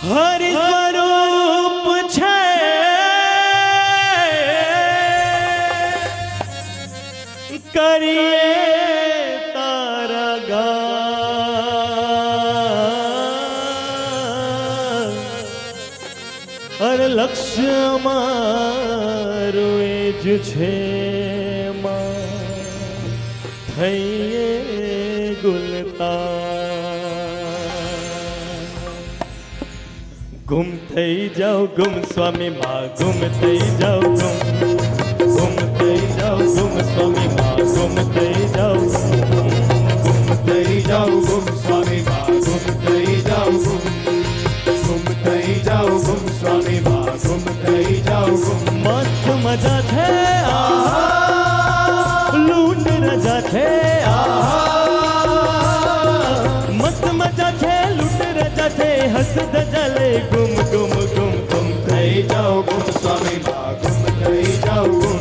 હરિ સ્વરૂપ છે કરીએ તારા ગાન હર લક્ષ્ય મારું એ જ છે માં થઈએ ગુલતાન ગુમ થઈ જાઓ ગુમ સ્વામી માં ગુમ થઈ જાઓ ગુમ થઈ જાઓ ગુમ સ્વામી માં ગુમ થઈ જાઓ ગુમ થઈ જાઓ ગુમ સ્વામી માં ગુમ થઈ જાઓ ગુમ થઈ જાઓ ગુમ સ્વામી માં ગુમ થઈ જાઓ ગુમ મસ્ત મજા છે આહા લૂટ રજા છે આહા મસ્ત મજા છે લૂટ રજા છે હસ ધજાલે ગુમ ગુમ ગુમ ગુમ થઈ જાઓ ગુમ સ્વામી માં ગુમ થઈ જાઓ ગુમ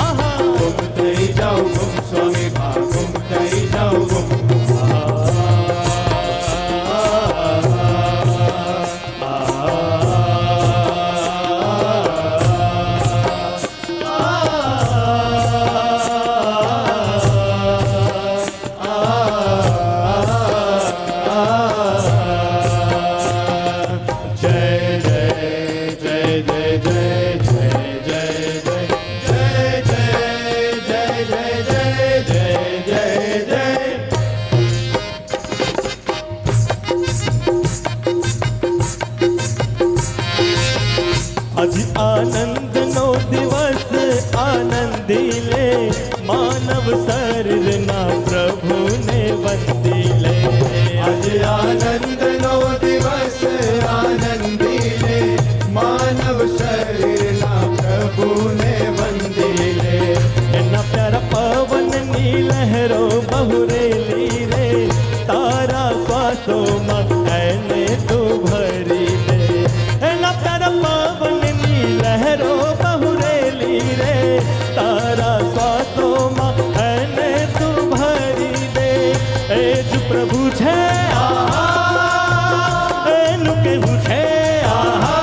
આહા ગુમ થઈ જાઓ ગુમ સ્વામી માં ગુમ થઈ જાઓ ગુમ आनंद नो दिवस आनंदी ले मानव शरीर ना प्रभु ने वंदी ले आज आनंद नो दिवस आनंदी ले मानव शरीर ना प्रभु ने वंदी ले एना प्यारा पवन नी लहरो बहुरेली रे तारा श्वासों में ऐने तू भरी दे एना प्यारा पवन लहरो बहुरेली रे तारा श्वासों में ऐने तू भरी दे एज प्रभु छे आहा एनु केहू छे आहा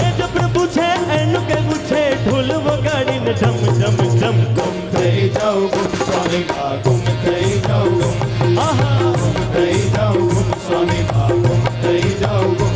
एज प्रभु छे एनु केहू छे ढोल वगाड़ीने झम झम झम गुम થઈ જાઓ ગુમ સ્વામી માં ગુમ થઈ જાઓ ગુમ आहा ગુમ થઈ જાઓ ગુમ સ્વામી માં ગુમ થઈ જાઓ ગુમ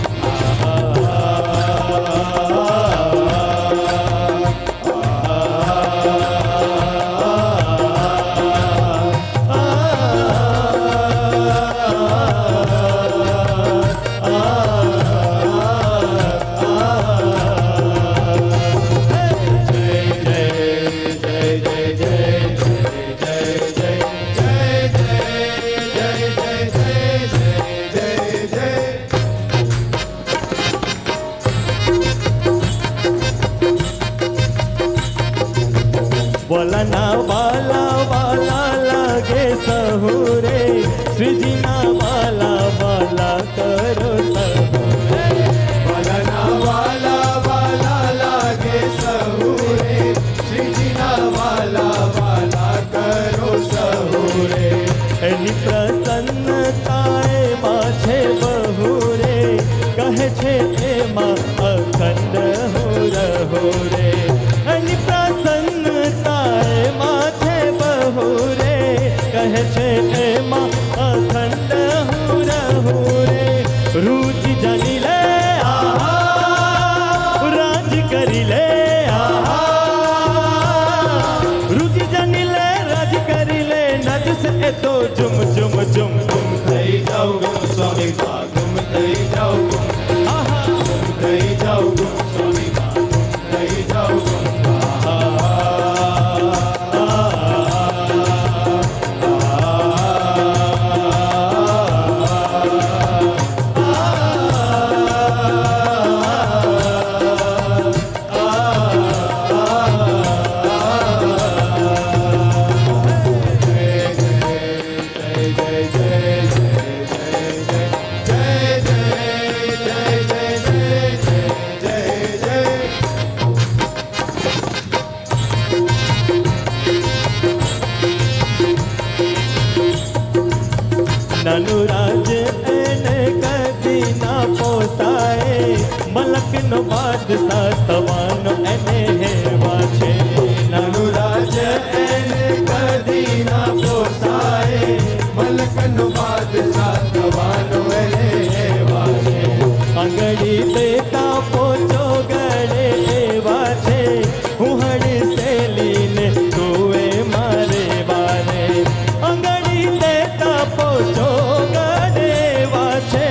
बोलना वाला वाला लागे सहुरे सृजना वाला वाला करो सहुरे वलना वाला वाला लागे सहुरे सृजना वाला वाला करो सहुरे एनी प्रसन्नताए माछे बहुरे कहे छे एमा अखंड हो रहो रे एनी प्रसन्नताए माछे बहुरे कहे छे एमा अखंड हो रहो रे रुचि जानी ले आहा राज करी ले आहा रुचि जानी ले राज करी ले नज से तो जुम जुम जुम ગુમ થઈ જાઓ ગુમ સ્વામી માં ગુમ થઈ જાઓ ગુમ आहा ગુમ થઈ જાઓ ગુમ સ્વામી માં ગુમ થઈ જાઓ ગુમ જય જય મલકનો બાદશાહ થવાનો એને હેવા છે. નાનું રાજ્ય એને કદી ના પોસાય, મલકનો બાદશાહ થવાનો એને એવા છે. આંગળી દેતા પોચો ગળે એવા છે, હું હડસેલીને તુએ મારે વારે. આંગળી દેતા પોચો ગળે એવા છે,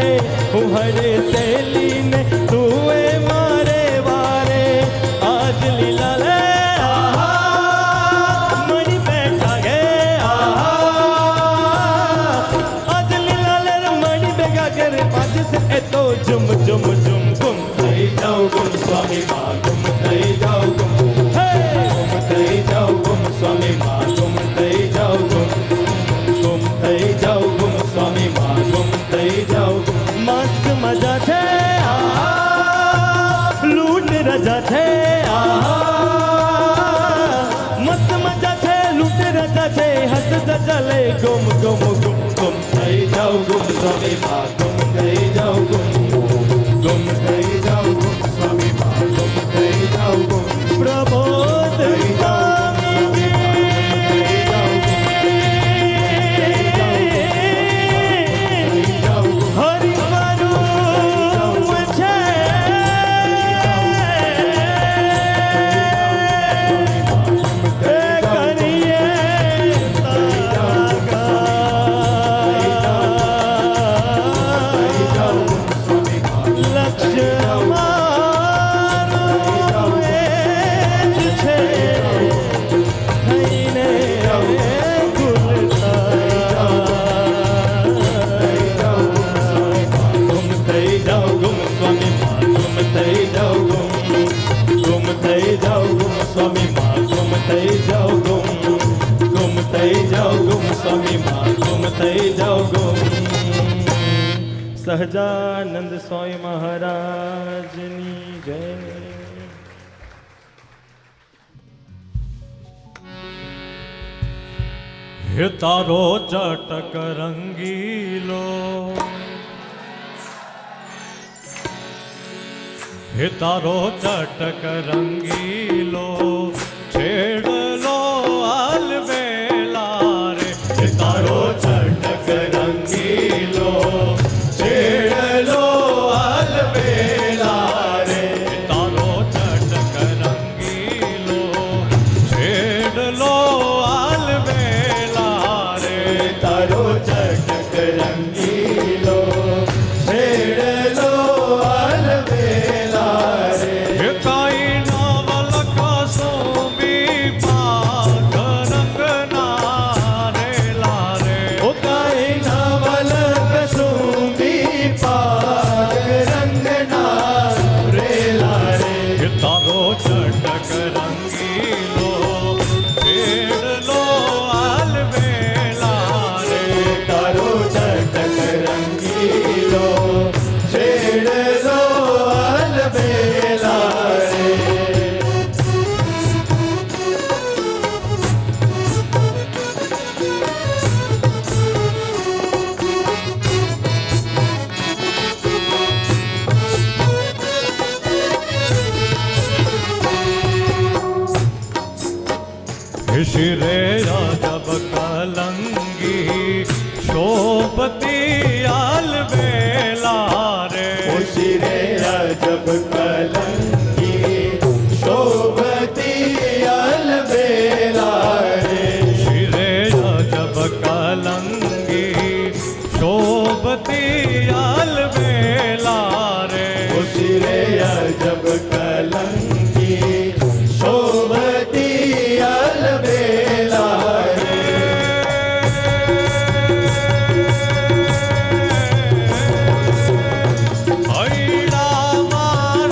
હું હડસેલીને તુએ મારે વારે. આજ લીલા લે મણી બેઠા ગે આજ લીલા લે મણી બેગા કરે પાછ સે એ તો ઝુમ ઝુમ ઝુમ ગુમ થઈ જાઉં ગુમ સ્વામી માં, ગુમ થઈ જાઉં ગુમ, હે ગુમ થઈ જાઉં ગુમ સ્વામી માં, ગુમ થઈ જાઉં ગુમ, ગુમ થઈ જાઉં ગુમ સ્વામી માં, ગુમ થઈ જાઉં ગુમ. મસ્ત મજા છે લૂટ રજા છે મસ્ત મજા છે લૂટ રજા છે હસ જજા લે ગુમ ગુમ ગુમ ગુમ થઈ જાઉં ગુમ સ્વામી માં, ગુમ થઈ જાઉં ગુમ, ગુમ થઈ જાઉં ગુમ સ્વામી માં, ગુમ થઈ જાઉં ગુમ. પ્રબોધ હરિવરું છે એ કરીએ લક્ષ્ય મારું એ જ છે થઈને ગુમ થઈ જાઉં ગુમ સ્વામી માં, ગુમ થઈ જાઉં ગુમ, ગુમ થઈ જાઉં ગુમ સ્વામી માં, ગુમ થઈ જાઉં ગુમ, ગુમ થઈ જાઉં ગુમ સ્વામી માં, ગુમ થઈ જાઉં ગુમ. સહજાનંદ સ્વામી મહારાજની જય. હે તારો ચટક રંગીલો, હે તારો ચટક રંગીલો, છેડલો આલવેલા રે. હે તારો ચટક રંગીલો, છેડલો આલવેલા રે. હે તારો ચટક રંગીલો, છેડલો આલવેલા રે. તારો ચટક રંગીલો, છેડલો અલબેલા રે. હે કાઈ નવલખ સોંબી પાક રંગના રેલા રે. ઓ કાંઈ નવલખ સુંબી પાક રંગના રેલા રે. હે તારો ચટક રંગીલો, છેડલો આલવેલા રે. તારો ચટક રંગીલો, છેડલો અલબેલા રે. હે શિરે રાજબ કલંગી, શોભતી આલવેલા રે. ઓ શિરે અજબ કલંકી, શોભતી અલબેલા રે. શિરે રાજબ કલંગી, શોભતી આલવેલા રે. ઓ શિરે અજબ કલંકી, શોભતી અલબેલા રે. હૈડા માર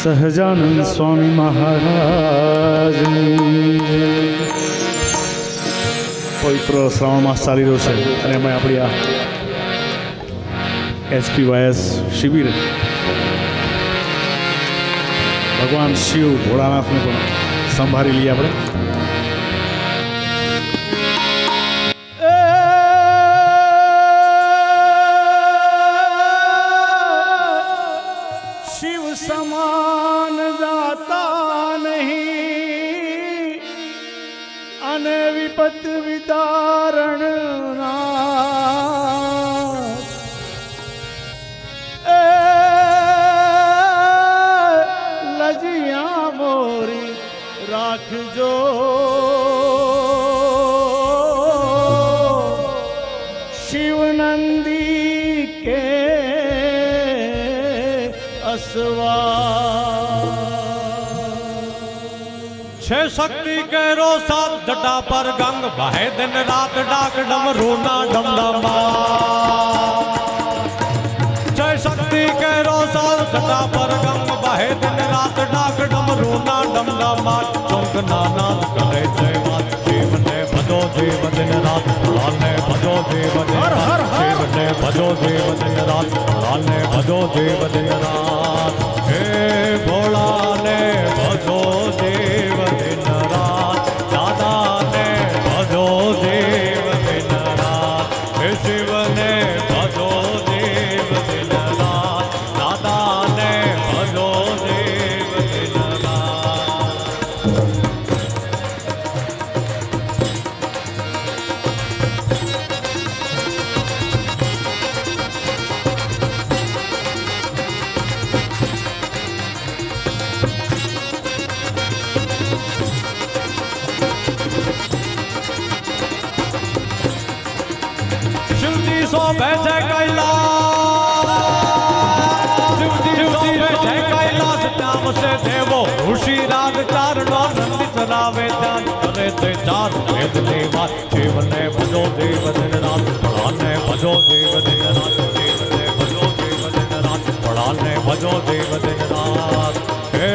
સહજાનંદ સ્વામી મહારાજ પવિત્ર શ્રાવણ માસ ચાલી રહ્યો છે અને એમાં આપણી આ HPYS શિબિર ભગવાન શિવ ભોળાનાથને પણ સંભાળી લઈએ આપણે. શિવ સમાન દાતા નહીં અને વિપત વિદારણ લજિયા મોરી રાખજો શિવનંદી કે छे शक्ति केरो साथ जटा पर गंग बहे दिन रात डाक डमरू ना डम डमा. जय शक्ति केरो साथ जटा पर गंग बहे दिन रात डाक डमरू ना डम डमा. चौंक नानाद करे जय मात शिव ने भजो देव दिन रात लाने भजो देव दिन रात शिव ने भजो देव दिन रात लाने भजो देव दिन रात. हे भोला ने भजो देव दिन रात दादा ने भजो देव दिन रात. हे शिव ने भजो देव दिन रात दादा ने भजो देव दिन रात. शिवजी सो बैठे कैलाश शिवजी सो बैठे कैलाश नाम से देवो ऋषि राग चारणो नंदी चलावे ध्यान करे ते चार वेद लेवा. शिव ने भजो देव दिन रात भोला ने भजो देव दिन रात शिव ने भजो देव दिन रात भोला ने भजो देव दिन रात. हे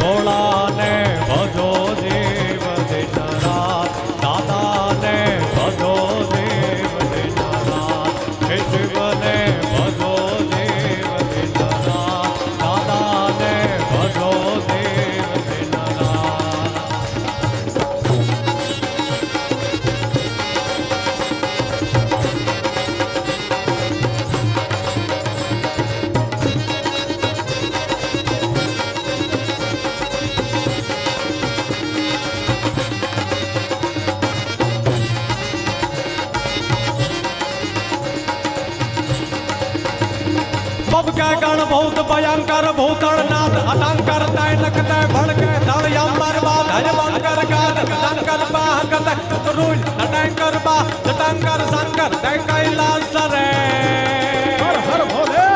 भोला ने भजो देव दिन रात दादा ने भजो देव दिन रात. हे शिव ने भजो देव दिन रात दादा ने भजो देव दिन रात. बब के गण बहुत भयंकर भूतल नाथ अटंकर तय नकतय भड़के धड़ यंबर बा धर बनकर गाद टंकर बाहकत रुल नटंकर बा जटंकर शंकर तय कैलाश रे. हर हर भोले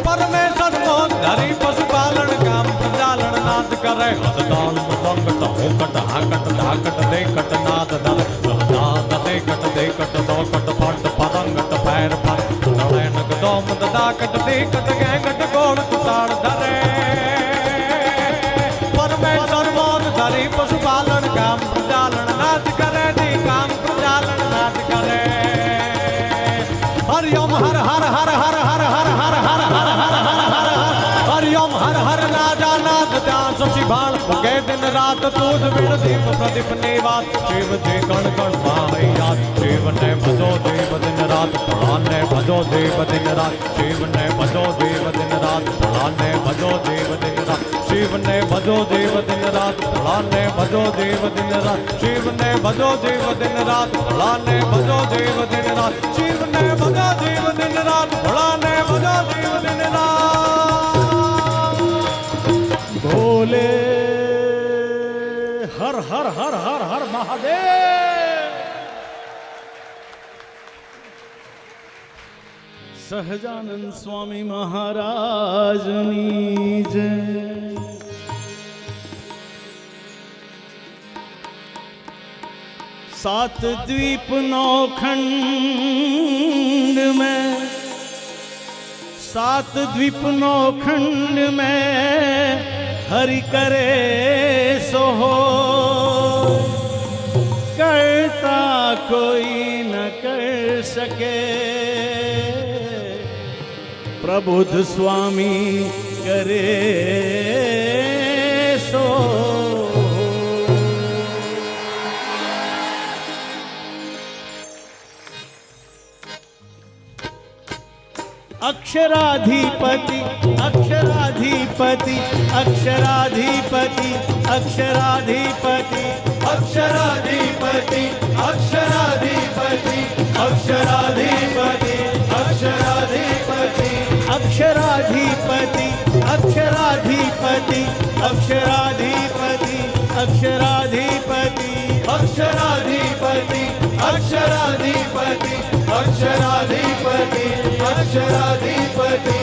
परमेश्वर मोह धरी पशुपालन काम प्रजालन नाथ करे हसदान मतंग तहोकट हाकट धाकट देखट नाथ दल नाथ देखट दोकट पंट परंगट पैर पर नड़नक दोम दाकट देखट गैंगट गोड़ कुताड़ धरे. परमेश्वर मोह धरी पशुपालन काम प्रजालन नाथ करे दी काम प्रजालन नाथ करे. हरिओम हर हर हर हर हर हर हर हर हर हर हर हर हरिओम हर हर राजा नाथ ध्यान शशि बाण भगे दिन रात तूद बिन दीप प्रदीप निवास. शिव जी गण गण याद शिव ने भजो देव दिन रात भोला ने भजो देव दिन रात शिव ने भजो देव दिन रात भोला ने भजो देव दिन रात. शिव ने भजो देव दिन रात भोला ने भजो देव दिन रात शिव ने भजो देव दिन रात भोला ने भजो देव दिन रात शिव ने भजो देव दिन रात भोला ने भजो देव दिन रात. ભોલે હર હર હર હર હર મહાદેવ. સહજાનંદ સ્વામી મહારાજની જય. सात द्वीप नौ खंड में सात द्वीप नौ खंड में हरि करे सो हो, करता कोई न कर सके। प्रबुद्ध स्वामी करे सो। अक्षराधिपति अक्षराधिपति अक्षराधिपति अक्षराधिपति अक्षराधिपति अक्षराधिपति अक्षराधिपति अक्षराधिपति अक्षराधिपति अक्षराधिपति अक्षराधिपति अक्षराधिपति अक्षराधिपति अक्षराधिपति अक्षराधिपति अक्षराधिपति।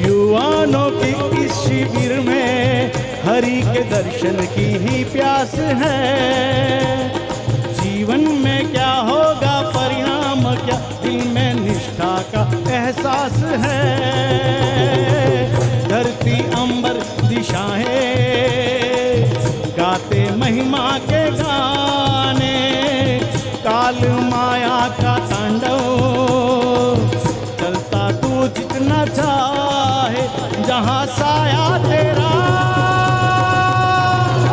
युवानों की इस शिविर में हरि के दर्शन की ही प्यास है। जीवन में क्या होगा परिणाम क्या, दिल में निष्ठा का एहसास है। धरती अंबर दिशाएं गाते महिमा के गाने, काल माया का तांडव चलता तू जितना चाहे, जहां साया तेरा।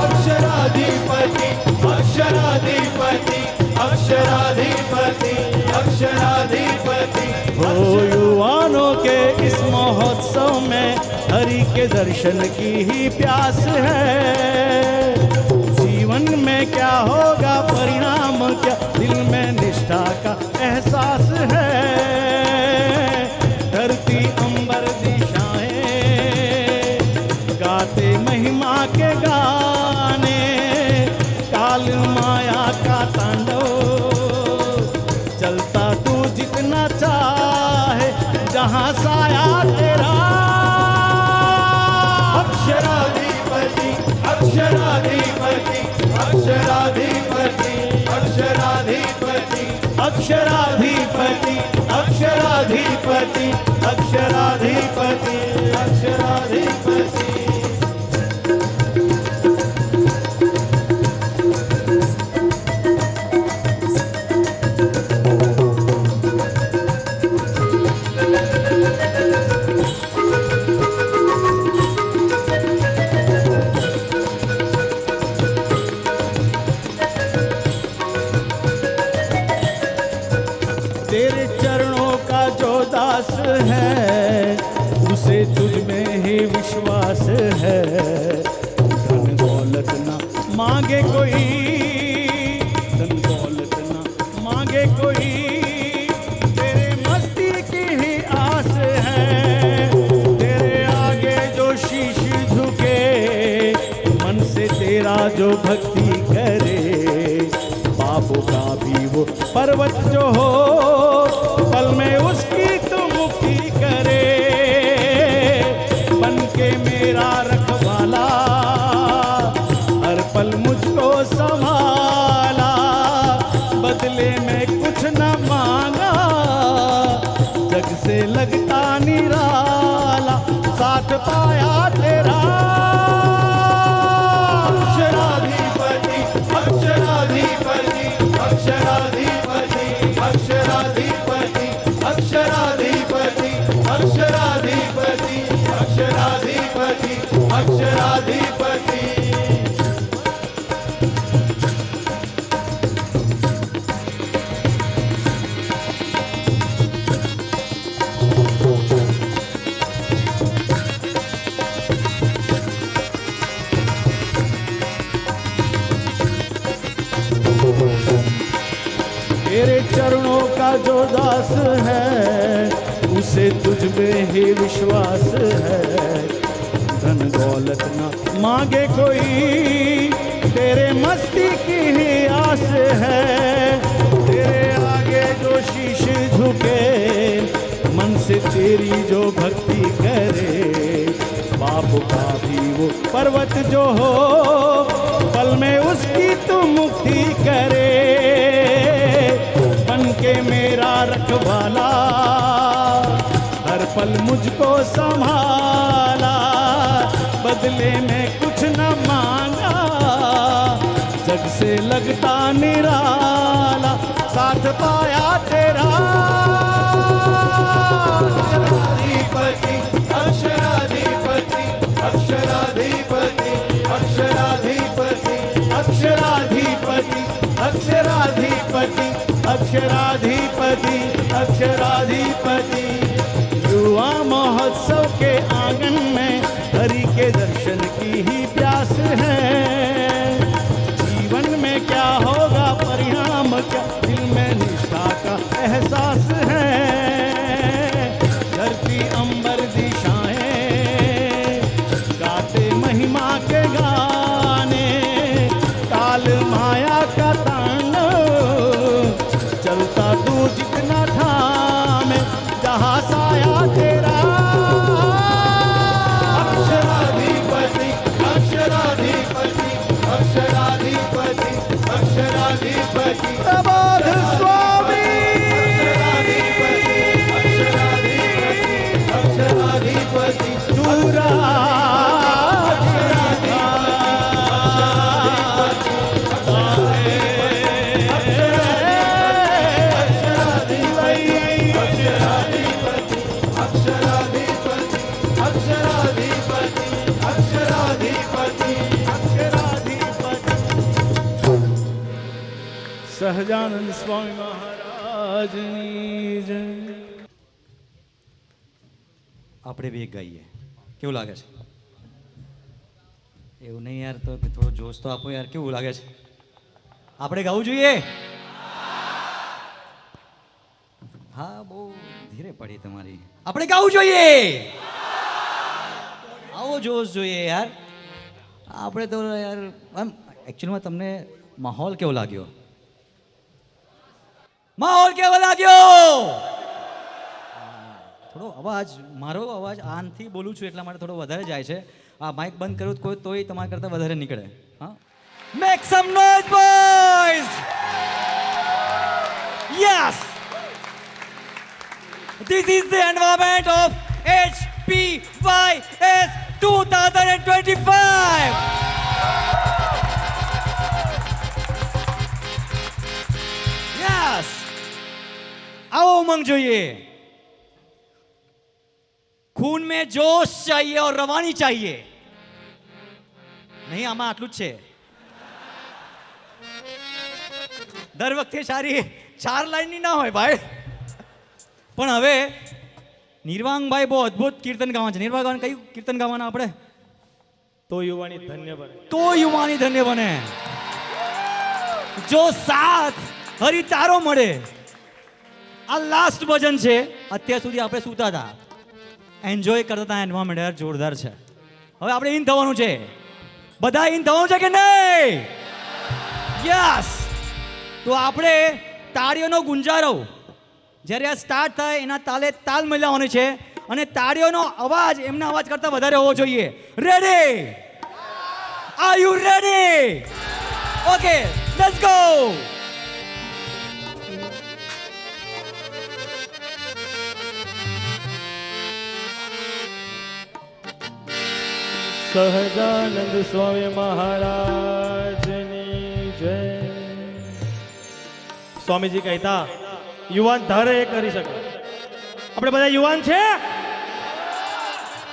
अक्षराधिपति अक्षराधिपति अक्षराधिपति अक्षराधिपति। हो युवानों के इस महोत्सव में हरि के दर्शन की ही प्यास है। जीवन में क्या होगा परिणाम क्या, दिल में निष्ठा का एहसास है। धरती अंबर दिशाएं गाते महिमा के गाने, काल माया का तांडव चलता तू जितना चाहे, जहां साया तेरा। अक्षराधिपति अक्षराधिपति अक्षराधिपति अक्षराधिपति अक्षराधिपति अक्षराधिपति अक्षराधिपति अक्षराधिपति। तेरे चरणों का जो दास है, उसे तुझ में ही विश्वास है। धन दौलत ना मांगे कोई, धन दौलत ना मांगे कोई, तेरे मस्ती की ही आस है। तेरे आगे जो शीश झुके, मन से तेरा जो भक्ति करे, बाबू का भी वो पर्वत जो हो, पल में उसकी तो मुक्ति करे। बन के मेरा रखवाला, हर पल मुझको संभाला। बदले में कुछ न मांगा, जग से लगता निराला, साथ पाया तेरा। अक्षराधिपति अक्षराधिपति अक्षराधिपति अक्षराधिपति अक्षराधिपति अक्षराधिपति अक्षराधिपति अक्षराधिपति। तेरे चरणों का जो दास है, उसे तुझ में ही विश्वास है। धन दौलत ना मांगे कोई, तेरे मस्ती की ही आस है। तेरे आगे जो शीश झुके, मन से तेरी जो भक्ति करे, बाप का भी वो पर्वत जो हो, पल में उसकी तू मुक्ति करे। बन के मेरा रखवाला, हर पल मुझको संभाला, बदले में कुछ न मांगा, जग से लगता निराला, साथ पाया तेरा। अक्षराधिपति अक्षराधिपति अक्षराधिपति अक्षराधिपति अक्षराधिपति अक्षराधिपति अक्षराधिपति अक्षराधिपति। युवा महोत्सव के आंगन में हरि के दर्शन की ही प्यास है। जीवन में क्या होगा परिणाम क्या, दिल में निष्ठा का एहसास है। धरती अंबर दिशाएं गाते महिमा के गाने, काल माया का तांडव चलता तू जितना थामे, जहाँ साया तेरा। अक्षराधिपति अक्षराधिपति अक्षराधिपति अक्षराधिपति प्रबोध स्वामी। अक्षराधिपति अक्षराधिपति दूरा સહજાનંદ સ્વામી મહારાજની જય। આપણે બી એક ગાઈએ, કેવું લાગે છે? એવું નહીં યાર, તો થોડો જોશ તો આપો યાર, કેવું લાગે છે? આપણે ગાવું જોઈએ? હા, બહુ ધીરે પડી તમારી। આપણે ગાવું જોઈએ, આવો જોશ જોઈએ યાર। આપણે તો યાર આમ એકચ્યુઅલીમાં તમને માહોલ કેવો લાગ્યો? માહોલ કેવો લાગ્યો? થોડો અવાજ, મારો અવાજ આનથી બોલું છું એટલા માટે થોડો વધારે જાય છે। આ માઇક બંધ કર્યું કોઈ તોય તમારા કરતાં વધારે નીકળે। હા, make sum noise boys. Yes, this is the environment of HPYS 2025। Yes, आओ उमंग જોઈએ। खून में जोश चाहिए और रवानी चाहिए। नहीं, આમાં આટલું જ છે। દર વખતે સારી 4 લાઈનની ના હોય ભાઈ। પણ હવે નિર્વાંગભાઈ બહુ અદ્ભુત કીર્તન ગાવા છે। નિર્વાંગ કયું કીર્તન ગાવાના આપણે? તો યુવાની ધન્ય બને। તો યુવાની ધન્ય બને, જો સાથ હરી તારો મળે। આ લાસ્ટ ભજન છે। અત્યાર સુધી આપણે સૂતા હતા, એન્જોય કરતા હતા, એન્વાયરમેન્ટ યાર જોરદાર છે। હવે આપણે ઇન થવાનું છે, બધા ઇન થવાનું છે કે નહીં? યસ, તો આપણે તાળીઓનો ગુંજારો જ્યારે આ સ્ટાર્ટ થાય એના તાલે તાલ મિલાવવાની છે, અને તાળીઓનો અવાજ એમના અવાજ કરતા વધારે હોવો જોઈએ। Ready? Are you ready? Okay, let's go. Sahajanand Swami મહારાજની જય। સ્વામીજી કહેતા યુવાન ધારે એ કરી શકે। આપણે બધા યુવાન છે,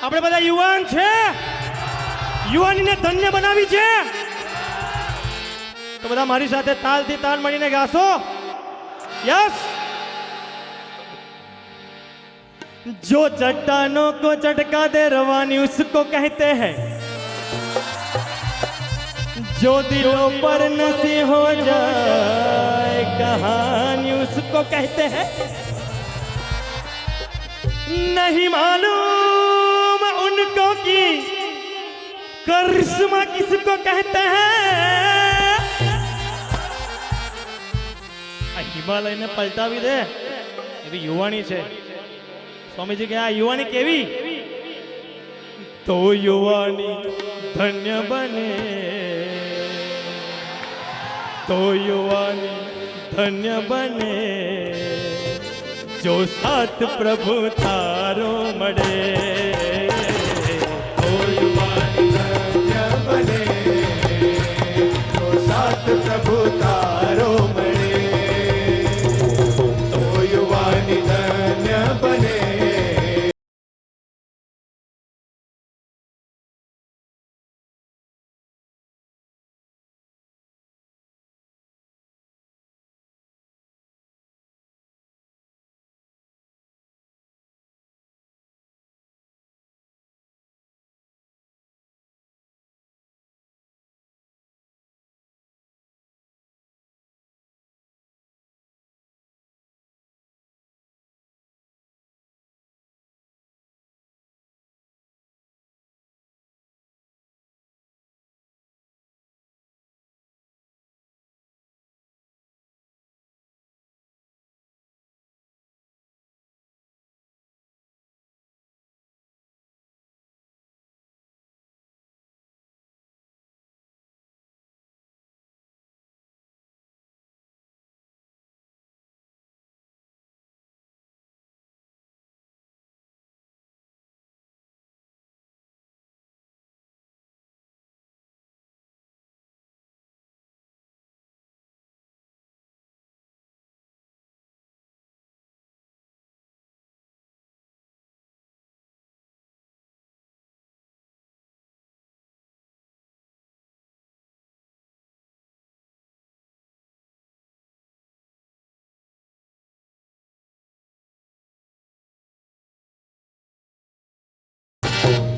આપણે બધા યુવાન છે, યુવાનીને ધન્ય બનાવી છે। તો બધા મારી સાથે તાલથી તાલ મળીને ગાશો? યસ। जो चट्टानों को चटका दे रवानी उसको कहते हैं, जो दिलों पर नसी हो जाए कहानी उसको कहते हैं। नहीं मालूम उनको कि करिश्मा किसको कहते हैं। हिमालय ने पलटावी दे एवी युवानी छे। स्वामीजी के आ युवानी केवी? तो युवानी धन्य बने, तो युवानी धन्य बने, જો સાથ પ્રભુ તારો મળે તો યુવાન ધન્ય બને જો સાથ પ્રભુ તારો મળે તો યુવાન ધન્ય બને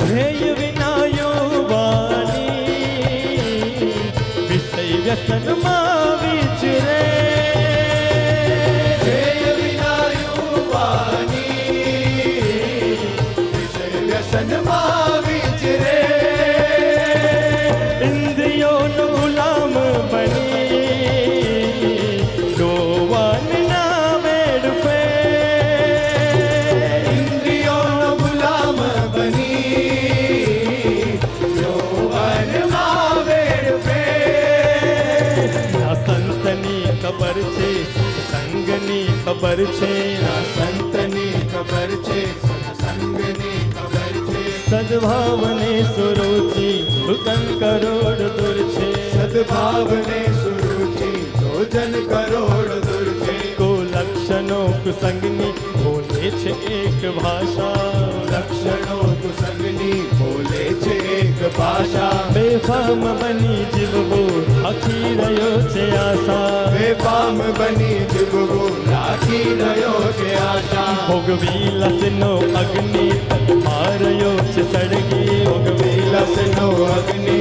ધ્યેય વિના યુવાની વિષય વ્યસનમાં વિચરે ધ્યેય વિના યુવાની વિષય વ્યસનમાં વિચરે ઇન્દ્રિયોનો ગુલામ બની જોવાનના વેડફે ઇન્દ્રિયોનો ગુલામ બની યૌવનમાં વેડફે ના સંતની ખબર છે સંગની ખબર છે ના સંતની ખબર છે સત્સંગની ખબર છે સદભાવને સુરુચિ દુકન કરોડ દૂર છે સદભાવને સુરુચિ ભોજન કરોડ દૂર છે કુલક્ષણો કુસંગની બોલે છે એક ભાષા લક્ષણો કુસંગની બોલે છે એક ભાષા બેફામ બની જીવવો આખી રહ્યો છે આશા બેફામ બની જીવવું રાખી રહ્યો છે આશા ભોગવી લસનો અગ્નિ માર્યો છે સળગી ભોગવી લસનો અગ્નિ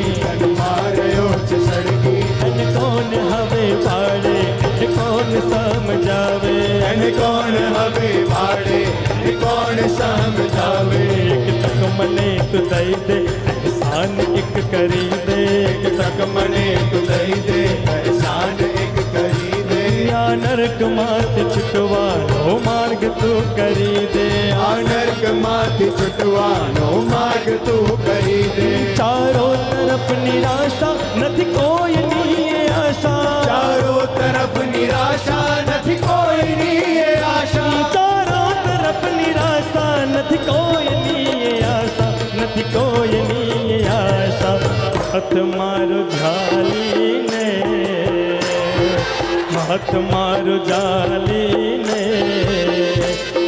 માર્યો છે સળગી અને કોણ હવે પાડે એ કોણ સમજાવે એને કોણ હવે વાળે એને કોણ સમજાવે એક તક મને તું દઈ દે એહસાન એક કરી દે એક તક મને તું દઈ દે એહસાન એક કરી દે આ નરકમાંથી છૂટવાનો માર્ગ તું કરી દે આ નર્કમાંથી છૂટવાનો માર્ગ તું કરી દે ચારો તરફ નિરાશા નથી કોઈની એ આશા ચારો તરફ નિરાશા નથી કોઈની એ આશા ચારો તરફ નિરાશા નથી કોઈની એ આશા નથી કોઈની એ આશા હાથ મારો ઝાલીને હાથ મારો ઝાલીને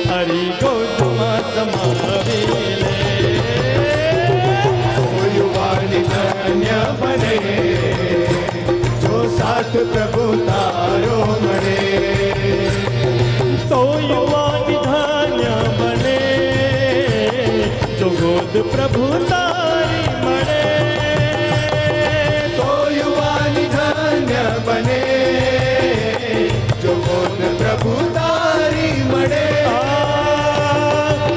હરી ગોદમાં સમાવી લે યુવાની ધન્ય બને જો સાથ પ્રભુ તારો મળે તો યુવાની ધન્ય બને જો ગોદ પ્રભુ તારી મળે તો યુવાની ધન્ય બને જો ગોદ પ્રભુ તારી મળે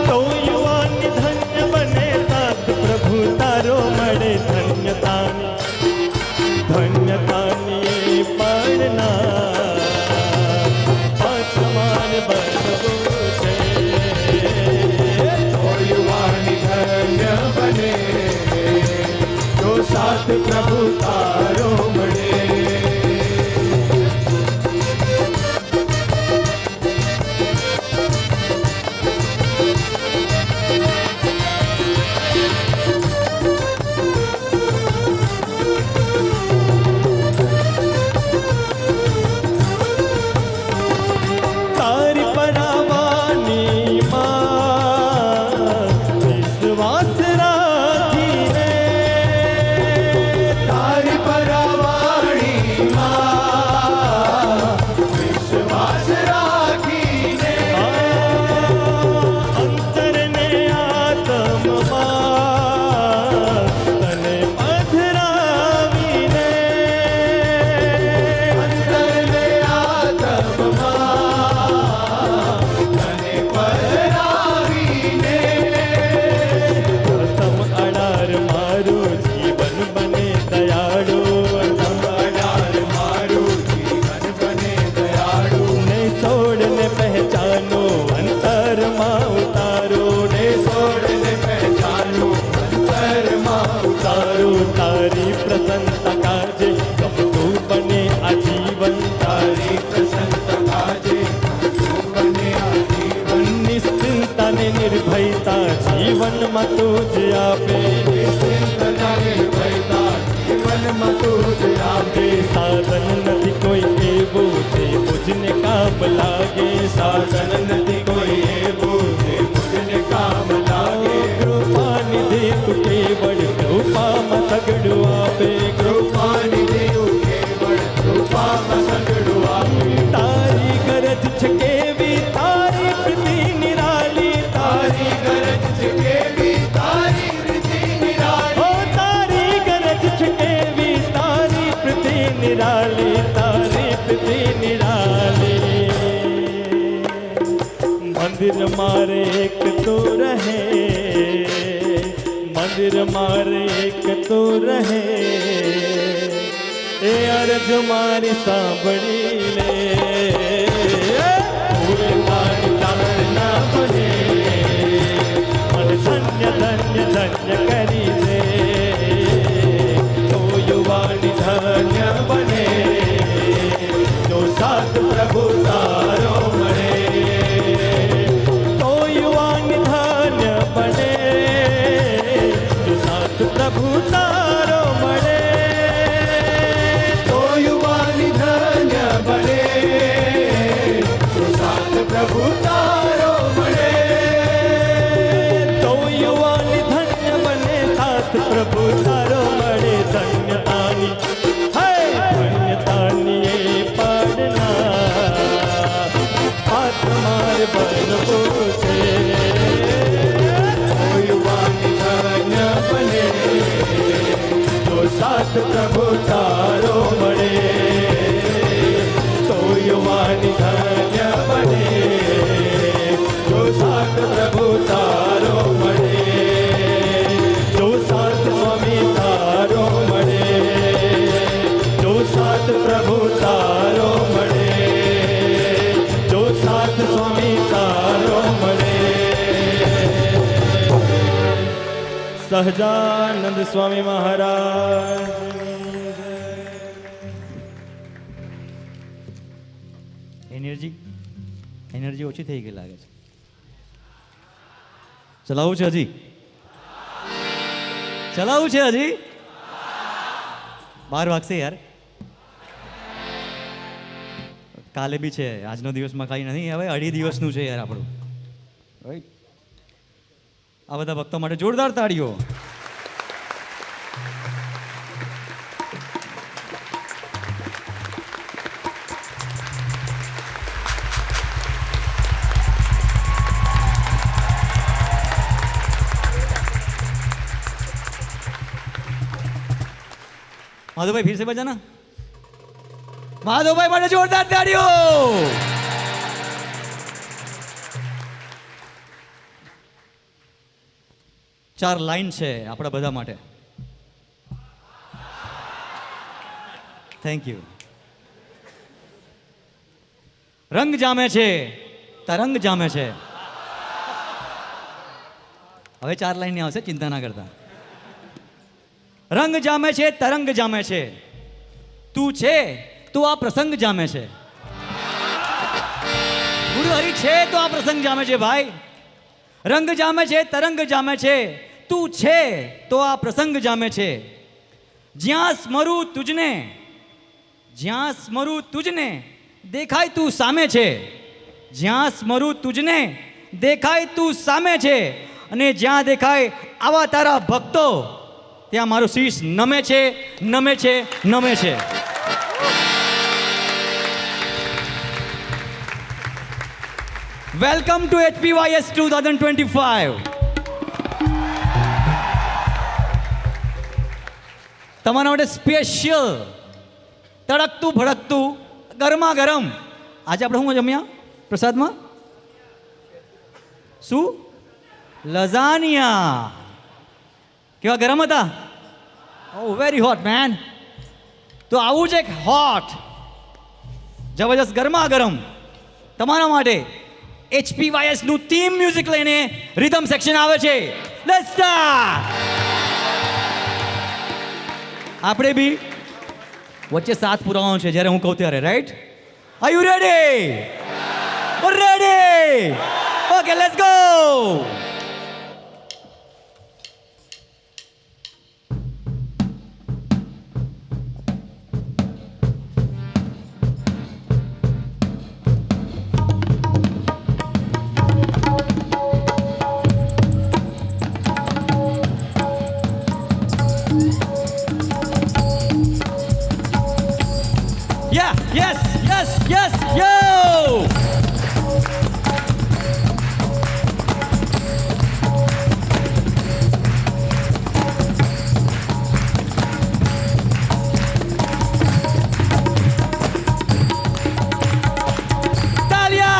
તો યુવાની ધન્ય બને સાથ પ્રભુ તારો મળે ધન્યતાની પાળના પાછમાન બનવું છે તો યુવાની ધન્ય બને જો સાથ પ્રભુ તારો મળે સાધન નથી કોઈ એવું જે મુજને કામ લાગે. કૃપા નિધિ તું કેવળ કૃપામાં સગડું આપે. કૃપા નિધિ તું કેવળ કૃપામાં સગડું આપે. તારી ગરજ છે કેવી તારી પ્રીતિ નિરાલી. તારી ગરજ છે કેવી તારી રીતિ નિરાળી. ઓ તારી ગરજ છે કેવી તારી પ્રીતિ નિરાલી. તારી પ્રીતિ નિરાલી. મંદિર મારે એક તો રહે. મંદિર મારે એક તો રહે. એ અરજ મારી સાંભળી લે. ફૂલવાળી તારના બને. મને ધન્ય ધન્ય ધન્ય કરી દે. તો યુવાની ધન્ય બને. જો સાથ પ્રભુ તારો મળે. તો યુવાન ધન્ય બને. જો સાથ પ્રભુ તારો મળે. તો યુવાની ધન્ય બને. જો સાથ પ્રભુ તારો મળે. તો યુવાન ધન્ય બને. સાથ પ્રભુ તારો મળે. ધન્યતાની હે ધન્યતાની એ પાડના હાથ માર બનવો છે. તો યુવાની ધન્ય બને. જો સાથ પ્રભુ તારો મળે. તો યુવાની ધન્ય બને. જો સાથ પ્રભુ તારો મળે. જો સાથ સ્વામી તારો મળે. જો સાથ પ્રભુ તારો મળે. જો સાથ સ્વામી તારો મળે. સહજાનંદ સ્વામી મહારાજ. એનર્જી ઓછી થઈ ગઈ લાગે છે. ચલાવવું છે હજી? ચલાવવું છે હજી? 12 વાગશે યાર. કાલે બી છે, આજનો દિવસમાં કાંઈ નથી. હવે 2.5 દિવસનું છે યાર આપણું. રાઈટ. આ બધા ભક્તો માટે જોરદાર તાળીઓ. माधव भाई फिर से बजाना. माधव भाई માટે જોરદાર તાળીઓ. ચાર લાઈન છે આપણા બધા માટે. Thank you. રંગ જામે છે, તરંગ જામે છે. હવે 4 લાઈન આવશે, ચિંતા ના કરતા. રંગ જામે છે, તરંગ જામે છે. તું છે તો આ પ્રસંગ જામે છે. ગુરુ હરિ છે તો આ પ્રસંગ જામે છે ભાઈ. રંગ જામે છે, તરંગ જામે છે. તું છે તો આ પ્રસંગ જામે છે. જ્યાં સ્મરું તુજને, જ્યાં સ્મરું તુજને દેખાય તું સામે છે. જ્યાં સ્મરું તુજને દેખાય તું સામે છે. અને જ્યાં દેખાય આવા તારા ભક્તો ત્યાં મારું શીશ નમે છે, નમે છે, નમે છે. Welcome to HPYS 2025. તમારા માટે સ્પેશિયલ તડકતું ભડકતું ગરમા ગરમ. આજે આપણે શું જમ્યા પ્રસાદમાં? શું? લઝાનિયા. કેવા ગરમ હતા? ઓ વેરી હોટ મેન. તો આવું છે હોટ જબરજસ્ત ગરમા ગરમ તમારા માટે HPYS નું થીમ મ્યુઝિક લઈને રિધમ સેક્શન આવે છે. Let's start. આપણે બી વચ્ચે સાથ પુરાવાનો છે જ્યારે હું કહું ત્યારે. Right? R you ready? Ready? Okay, let's go. Yeah, yes, yo! Talia!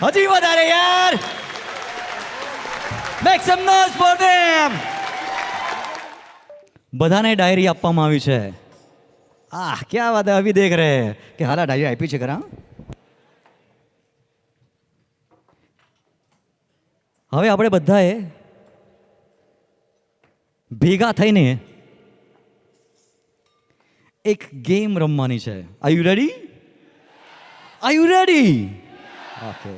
હજી વધારે યાર. Make some noise for them. બધાને ડાયરી આપવામાં આવી છે. ક્યાં વાત અભી દેખ રહે કે હાલા ડાયરી આપી છે ખરા. હવે આપણે બધાએ ભેગા થઈને એક ગેમ રમવાની છે. R you ready? Are you ready? Okay.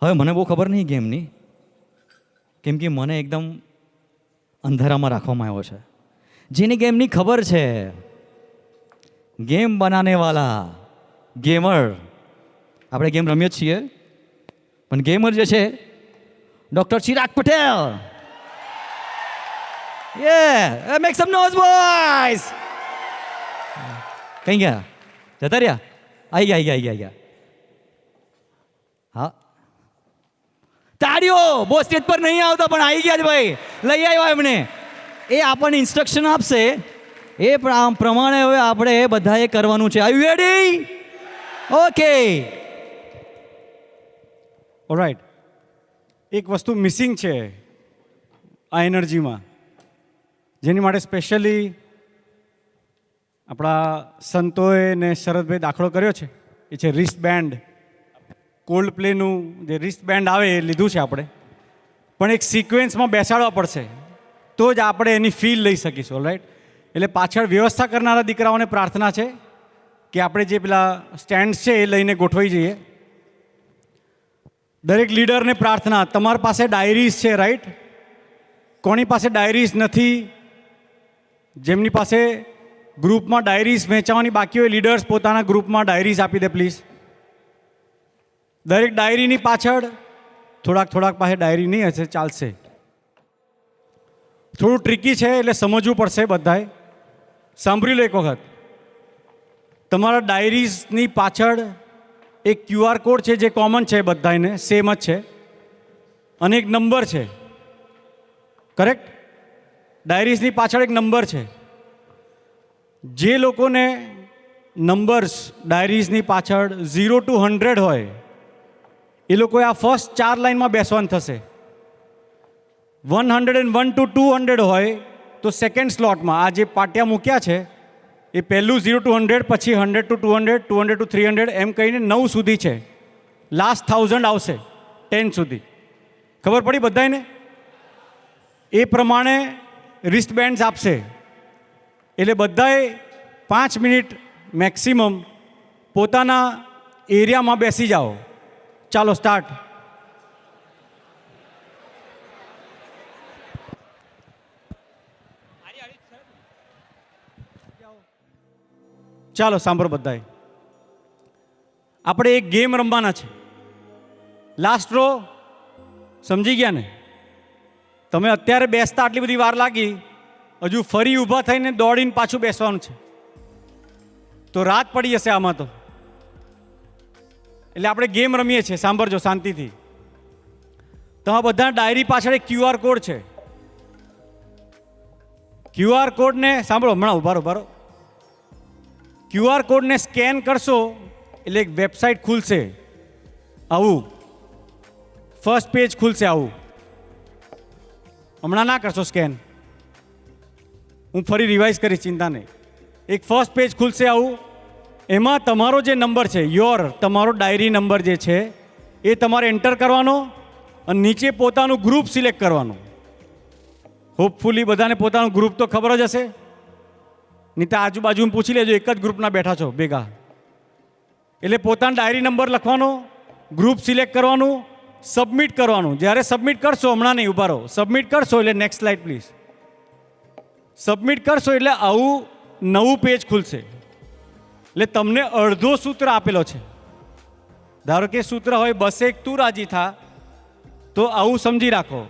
હવે મને બહુ ખબર નહીં ગેમની, કેમ કે મને એકદમ અંધારામાં રાખવામાં આવ્યો છે. જેની ગેમની ખબર છે, ગેમ બનાને વાલા ગેમર, આપણે ગેમ રમીએ છીએ, પણ ગેમર જે છે doctor Chirag Patel. Yeah, make some noise boys. કઈ ગયા? જતા રહ્યા? આવી ગયા. હા, તાળીઓ. બહુ સ્ટેજ પર નહીં આવતા પણ આવી ગયા છે ભાઈ, લઈ આવ્યા એમને. એ આપણને ઇન્સ્ટ્રક્શન આપશે, એ પ્રમાણે હવે આપણે બધાએ કરવાનું છે. R you ready? Okay. Alright. એક વસ્તુ મિસિંગ છે આ એનર્જીમાં, જેની માટે સ્પેશિયલી આપણા સંતોએ ને શરદભાઈ દાખલો કર્યો છે. એ છે રિસ્ટ બેન્ડ. કોલ્ડ પ્લેનું જે રિસ્ટ બેન્ડ આવે એ લીધું છે આપણે, પણ એક સિક્વન્સમાં બેસાડવા પડશે તો જ આપણે એની ફીલ લઈ શકીશું. ઓલરાઈટ. એટલે પાછળ વ્યવસ્થા કરનારા દીકરાઓને પ્રાર્થના છે કે આપણે જે પેલા સ્ટેન્ડ્સ છે એ લઈને ગોઠવાઈ જઈએ. દરેક લીડરને પ્રાર્થના, તમારી પાસે ડાયરીઝ છે રાઈટ? કોની પાસે ડાયરીઝ નથી? જેમની પાસે ગ્રુપમાં ડાયરીઝ વહેંચવાની બાકી હોય લીડર્સ પોતાના ગ્રુપમાં ડાયરીઝ આપી દે પ્લીઝ. દરેક ડાયરીની પાછળ થોડાક પાસે ડાયરી નહીં હશે ચાલશે. થોડું ટ્રિકી છે એટલે સમજવું પડશે બધાએ. સાંભળી લો એક વખત. તમારા ડાયરીઝની પાછળ એક QR કોડ છે જે કોમન છે બધાને, સેમ જ છે, અને એક નંબર છે. કરેક્ટ? ડાયરીઝની પાછળ એક નંબર છે. જે લોકોને નંબર્સ ડાયરીઝની પાછળ 0 to 100 હોય એ લોકોએ આ ફર્સ્ટ 4 લાઇનમાં બેસવાનું થશે. 101 to 200 હોય તો સેકન્ડ સ્લોટમાં આ જે પાટિયા મૂક્યા છે એ પહેલું 0 to 100, પછી 100 to 200, 200 to 300 એમ કહીને 9 સુધી છે. લાસ્ટ 1000 આવશે 10 સુધી. ખબર પડી બધાને? એ પ્રમાણે રિસ્ટ બેન્ડ્સ આપશે. એટલે બધાએ 5 મિનિટ મેક્સિમમ પોતાના એરિયામાં બેસી જાઓ. ચાલો સ્ટાર્ટ. ચાલો સાંભળો બધાએ. આપણે એક ગેમ રમવાના છે. લાસ્ટ રો સમજી ગયા ને? તમે અત્યારે બેસતા આટલી બધી વાર લાગી, હજુ ફરી ઊભા થઈને દોડીને પાછું બેસવાનું છે તો રાત પડી જશે આમાં તો. એટલે આપણે ગેમ રમીએ છીએ. સાંભળજો શાંતિથી. તમારા બધા ડાયરી પાછળ એક QR કોડ છે. QR કોડને સાંભળો, હમણાં ઉભા રહો. QR કોડને સ્કેન કરશો એટલે એક વેબસાઇટ ખુલશે. આવું ફર્સ્ટ પેજ ખુલશે. આવું હમણાં ના કરશો સ્કેન, હું ફરી રિવાઇઝ કરીશ, ચિંતા નહીં. એક ફર્સ્ટ પેજ ખુલશે આવું. એમાં તમારો જે નંબર છે તમારો ડાયરી નંબર જે છે એ તમારે એન્ટર કરવાનો અને નીચે પોતાનું ગ્રુપ સિલેક્ટ કરવાનું. હોપફુલી બધાને પોતાનું ગ્રુપ તો ખબર જ હશે. નહીં તો આજુબાજુ પૂછી લેજો, એક જ ગ્રુપના બેઠા છો ભેગા. એટલે પોતાનો ડાયરી નંબર લખવાનો, ગ્રુપ સિલેક્ટ કરવાનું, સબમિટ કરવાનું. જ્યારે સબમિટ કરશો, હમણાં નહીં ઊભા રહો, સબમિટ કરશો એટલે નેક્સ્ટ સ્લાઇડ પ્લીઝ. સબમિટ કરશો એટલે આવું નવું પેજ ખુલશે. એટલે તમને અડધો સૂત્ર આપેલો છે. ધારો કે સૂત્ર હોય બસેક તું રાજી થા, તો આવું સમજી રાખો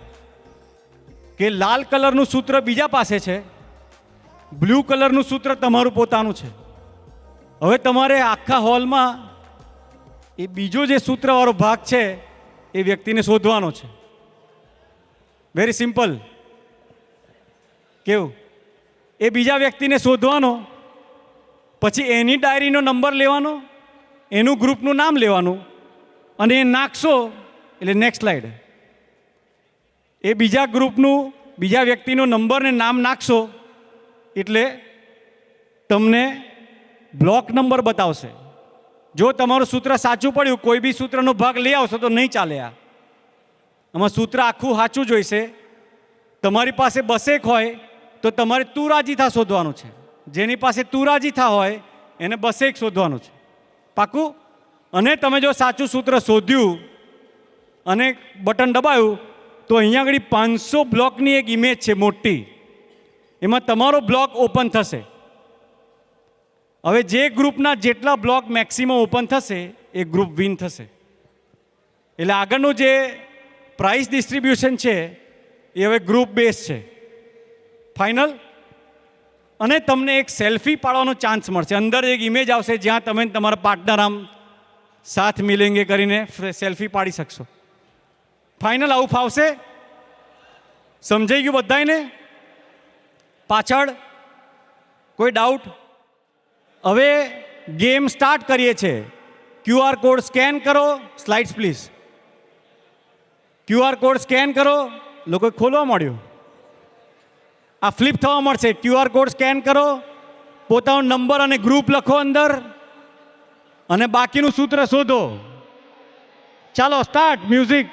કે લાલ કલરનું સૂત્ર બીજા પાસે છે, બ્લુ કલરનું સૂત્ર તમારું પોતાનું છે. હવે તમારે આખા હોલમાં એ બીજો જે સૂત્રવાળો ભાગ છે એ વ્યક્તિને શોધવાનો છે. Very simple. કેવું? એ બીજા વ્યક્તિને શોધવાનો, પછી એની ડાયરીનો નંબર લેવાનો, એનું ગ્રુપનું નામ લેવાનું અને એ નાખશો એટલે નેક્સ્ટ સ્લાઇડ. એ બીજા ગ્રુપનું, બીજા વ્યક્તિનો નંબર ને નામ નાખશો એટલે તમને બ્લોક નંબર બતાવશે. જો તમારું સૂત્ર સાચું પડ્યું, કોઈ બી સૂત્રનો ભાગ લઈ આવશો તો નહીં ચાલે. આમાં સૂત્ર આખું સાચું જોઈશે. તમારી પાસે બસેક હોય તો તમારે તું રાજી થા શોધવાનું છે. જેની પાસે તું રાજી થા હોય એને બસેક શોધવાનું છે. પાકું? અને તમે જો સાચું સૂત્ર શોધ્યું અને બટન દબાયું તો અહીંયા આગળ 500 બ્લોકની એક ઇમેજ છે મોટી. એમાં તમારો બ્લોક ઓપન થશે. હવે જે ગ્રુપના જેટલા બ્લોક મેક્સિમમ ઓપન થશે એ ગ્રુપ વિન થશે. એટલે આગળનું જે પ્રાઇસ ડિસ્ટ્રીબ્યુશન છે એ હવે ગ્રુપ બેઝ છે. ફાઇનલ? અને તમને એક સેલ્ફી પાડવાનો ચાન્સ મળશે. અંદર એક ઇમેજ આવશે જ્યાં તમે તમારા પાર્ટનર આમ સાથ મિલેંગે કરીને સેલ્ફી પાડી શકશો. ફાઇનલ? આવું ફાવશે? સમજાઈ ગયું બધાને? પાછળ કોઈ ડાઉટ? હવે ગેમ સ્ટાર્ટ કરીએ છીએ. QR કોડ સ્કેન કરો. Slides please. QR code scan કરો. લોકો ખોલવા માંડ્યું. આ ફ્લિપ થવા મળશે. QR કોડ સ્કેન કરો, પોતાનો નંબર અને ગ્રુપ લખો અંદર અને બાકીનું સૂત્ર શોધો. ચાલો સ્ટાર્ટ. મ્યુઝિક.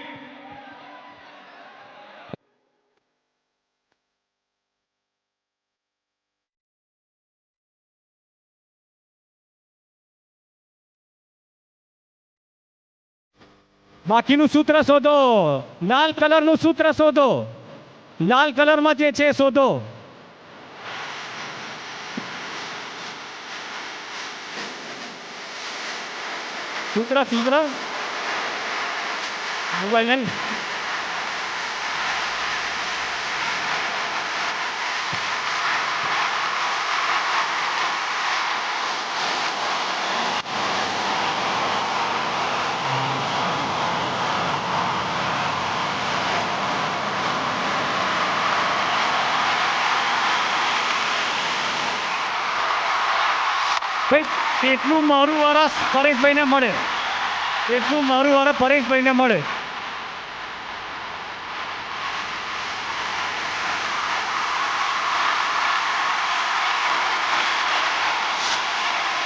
બાકીનું સૂત્ર શોધો. લાલ કલરનું સૂત્ર શોધો. લાલ કલરમાં જે છે શોધો. સૂત્ર સૂત્ર મોબાઈલ નહીં ભાઈ એટલું મારું વાળા પરેશભાઈને મળે, એટલું મારું વાળા પરેશભાઈને મળે.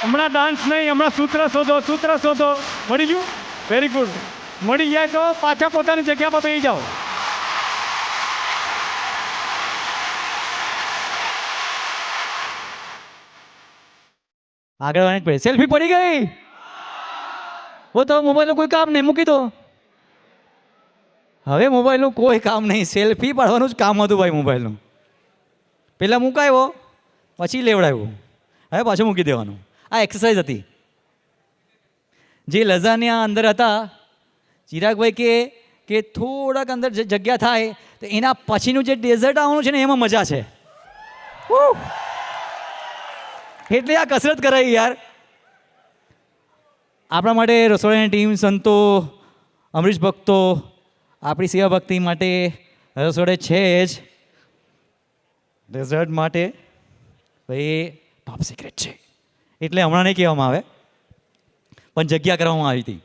હમણાં ડાન્સ નહીં, હમણાં સૂત્ર શોધો, સૂત્ર શોધો. મળી ગયું? Very good. મળી જાય તો પાછા પોતાની જગ્યા પર બેસી જાઓ. આગળ વાળાને જ પડે. સેલ્ફી પડી ગઈ. હો તો મોબાઈલનું કોઈ કામ નહીં, મૂકી દો. હવે મોબાઈલનું કોઈ કામ નહીં, સેલ્ફી પાડવાનું જ કામ હતું ભાઈ મોબાઈલનું. પહેલાં મુકાયો, પછી લેવડાવ્યો, હવે પાછું મૂકી દેવાનું. આ એક્સરસાઇઝ હતી. જે લઝાનિયા અંદર હતા, ચિરાગભાઈ કે થોડાક અંદર જે જગ્યા થાય તો એના પછીનું જે ડેઝર્ટ આવવાનું છે ને એમાં મજા છે. એટલે આ કસરત કરાવી યાર. આપણા માટે રસોડાની ટીમ, સંતો, અમરીશ ભક્તો આપણી સેવા ભક્તિ માટે રસોડે છે જ. ડેઝર્ટ માટે ભાઈ ટોપ સિક્રેટ છે, એટલે હમણાં નહીં કહેવામાં આવે, પણ જગ્યા કરવામાં આવી હતી.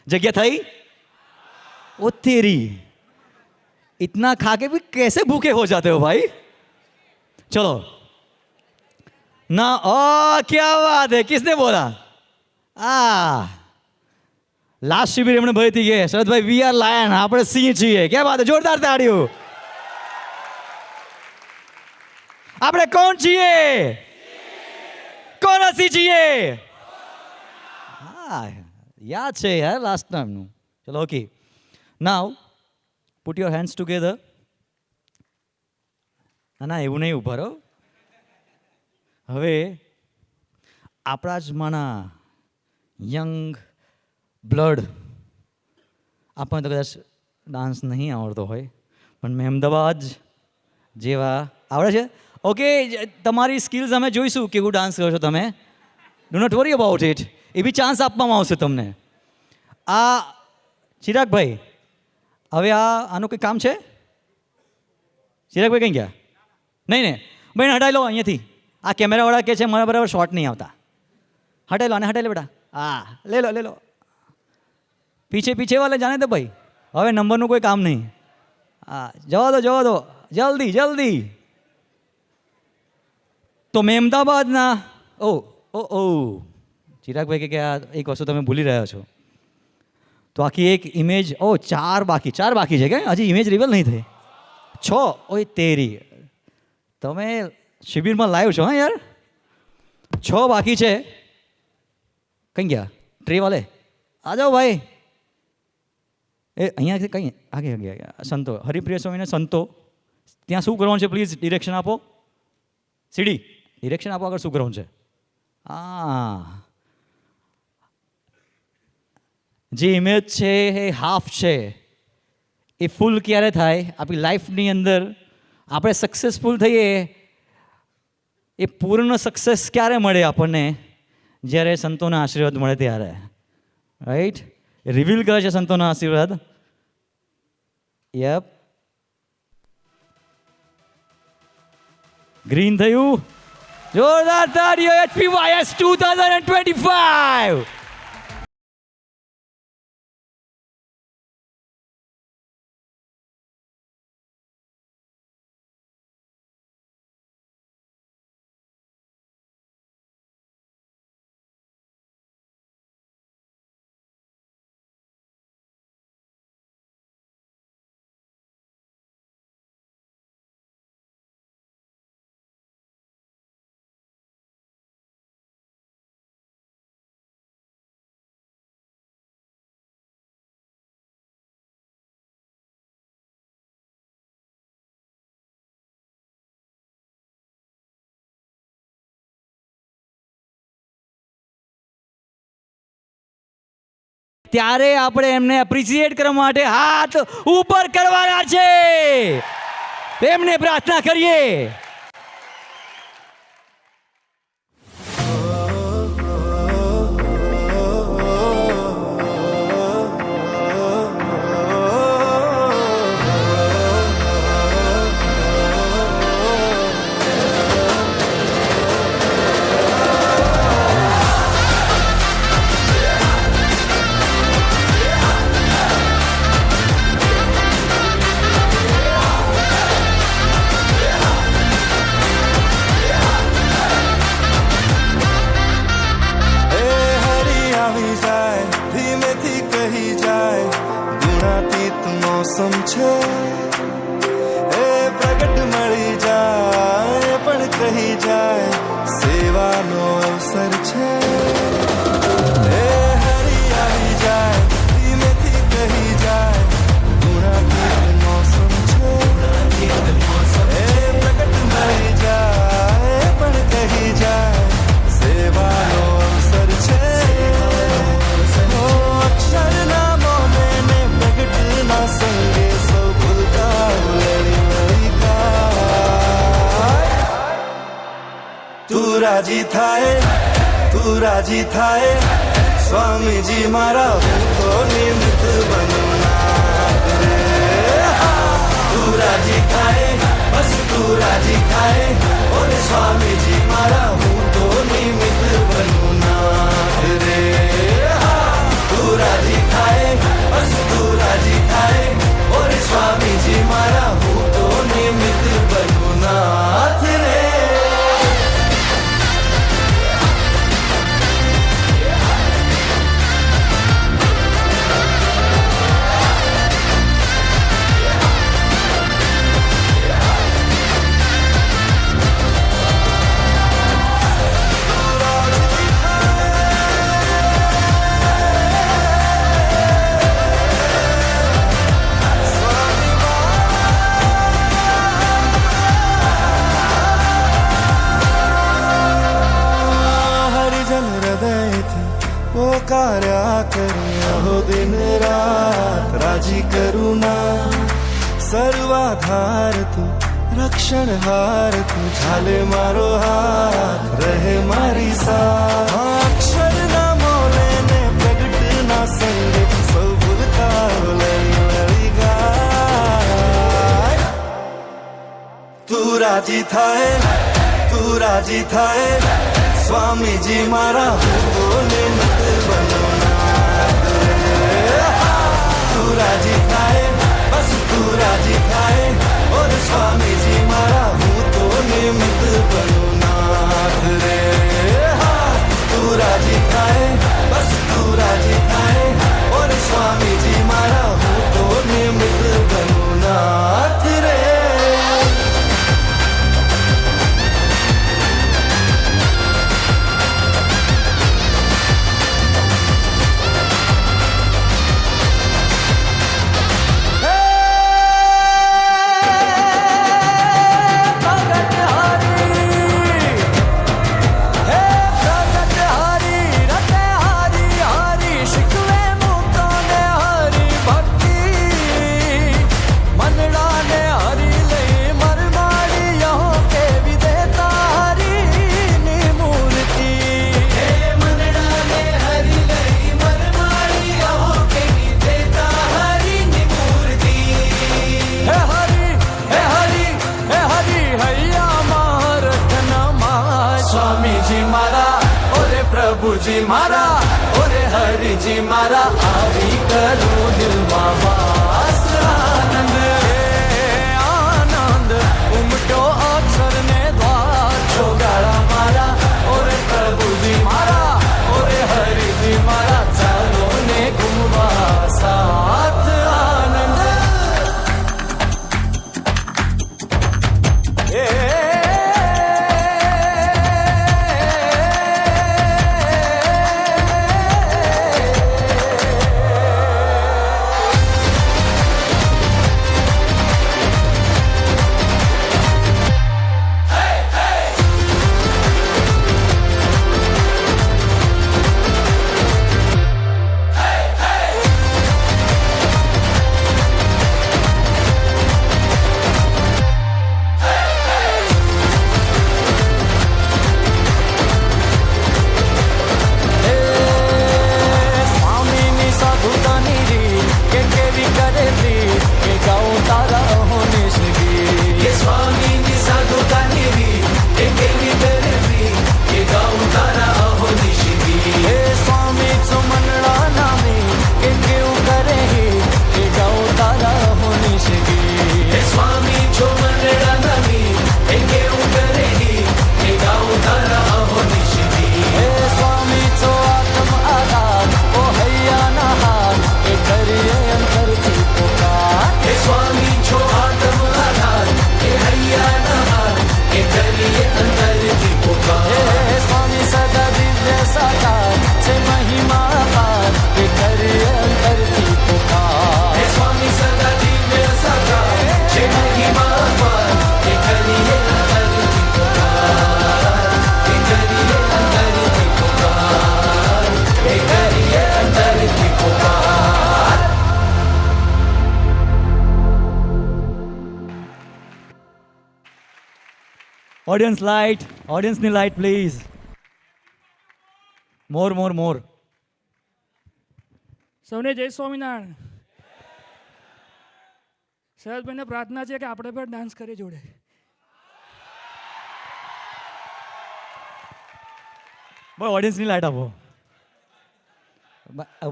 જગ્યા થઈ? ઓ તેરી, इतना खा के भी कैसे भूखे हो जाते हो भाई. चलो ना, ओ क्या बात है, किसने बोला? લાસ્ટ શિબિર એમણે ભરી હતી કે શરદભાઈ વી આર લાયન, આપણે સિંહ છીએ. ક્યાં વાત છે, જોરદાર તાળીઓ. આપણે કોણ છીએ? કોણ હસી છીએ? હા યાદ છે યાર લાસ્ટ ટાઈમનું. ચલો okay, now put your hands together. ના એવું નહીં, ઉભા રહો. હવે આપણા જ માના યંગ બ્લડ, આપણને તો કદાચ ડાન્સ નહીં આવડતો હોય, પણ મહેમદાવાદ જેવા આવડે છે. ઓકે, તમારી સ્કિલ્સ અમે જોઈશું, કેવું ડાન્સ કરો છો તમે. Do not worry about it, એ બી ચાન્સ આપવામાં આવશે તમને. આ ચિરાગભાઈ, હવે આનું કંઈ કામ છે? ચિરાગભાઈ કંઈ ગયા? નહીં ને ભાઈ, હટાવી લો અહીંયાથી. આ કેમેરાવાળા કે છે મારા બરાબર શોર્ટ નહીં આવતા. હટાવી લો, આને હટાવી લો બેટા. હા ले लो ले लो, पीछे पीछे वाले जाने दो भाई. હવે નંબરનું કોઈ કામ નહીં. હા જવા દો જલ્દી જલ્દી. તો મહેમદાબાદના ઓ ઓ ઓ ચિરાગભાઈ કે આ એક વસ્તુ તમે ભૂલી રહ્યા છો. તો આખી એક ઇમેજ, ઓ ચાર બાકી છે કે હજી ઇમેજ રિવીલ નહીં થઈ. 6, ઓય તેરી, તમે શિબિરમાં લાઈવ છો હા યાર. 6 બાકી છે. કઈ ગયા ટ્રે વાલે? આ જાઓ ભાઈ. એ અહીંયાથી કઈ આગે સંતો, હરિપ્રિય સ્વામીને સંતો, ત્યાં શું કરવાનું છે પ્લીઝ ડિરેક્શન આપો. સીડી ડિરેક્શન આપો, આગળ શું કરવાનું છે. હા, જે ઇમેજ છે એ હાફ છે, એ ફૂલ ક્યારે થાય આપણી લાઈફની અંદર? આપણે સક્સેસફુલ થઈએ એ પૂર્ણ સક્સેસ ક્યારે મળે આપણને? જ્યારે સંતોના આશીર્વાદ મળે ત્યારે. રાઈટ, રિવીલ કરે છે સંતોના આશીર્વાદ. યપ, ગ્રીન થયું. જોરદાર તાળીઓ. HPYS 2025. ત્યારે આપણે એમને એપ્રિશિએટ કરવા માટે હાથ ઉપર કરવાના છે. એમને પ્રાર્થના કરીએ. મોસમ છે એ પ્રગટ મળી જાય પણ કહી જાય સેવાનો અવસર છે એ હરી આવી જાય ધીમેથી કહી જાય ગુણાતીત મોસમ છે એ પ્રગટ મળી જાય પણ કહી જાય સેવાનો અવસર છે અક્ષરના મોને ને પ્રગટના સંગે સૌ ભૂલતા લડી લડી ગાય. તું રાજી થાય સ્વામીજી મારા હું તો નિમિત્ત બનું નાથ રે. તું રાજી થાય બસ તું રાજી થાય ઓરે સ્વામીજી મારા હું તો નિમિત્ત બનું નાથ રે. તું રાજી થાય બસ તું રાજી થાય ઓરે સ્વામીજી મારા હું તો નિમિત્ત બનું નાથ રે. પોકાર્યા કર્યા દિન રાત રાજી કરુણા સર્વાધાર તું રક્ષણહાર તું ચાલે મારો હાથ રહે મારી સાથ. અક્ષરના મોલે ને પ્રગટના સંગે સૌ ભૂલતા લડી લડી ગાય. તું રાજી થાય સ્વામીજી મારા હું તો નિમિત્ત બનો નાથ રે. તું રાજી થાય બસ તું રાજી થાય ઓર સ્વામીજી મારા હું તો નિમિત્ત બનો નાથ રે. તું રાજી થાય બસ તું રાજી થાય ઓર સ્વામીજી મારા હું તો નિમિત્ત બનો નાથ રે. પ્રભુજી મારા ઓરે હરિજી મારા આવી કરું દિલમાં વાસ. આનંદ આનંદ ઉમટો અક્ષર ને દ્વાર ચોગાળા મારા ઓરે પ્રભુજી મારા ઓરે હરિજી મારા ચાલો ને ઘૂમવા સાથ. આનંદ ઓડિયન્સની લાઇટ પ્લીઝ. મોર. સૌને જય સ્વામિનારાયણ. શરદભાઈને પ્રાર્થના છે કે આપણે પણ ડાન્સ કરીએ જોડે. બસ ઓડિયન્સની લાઇટ આપો.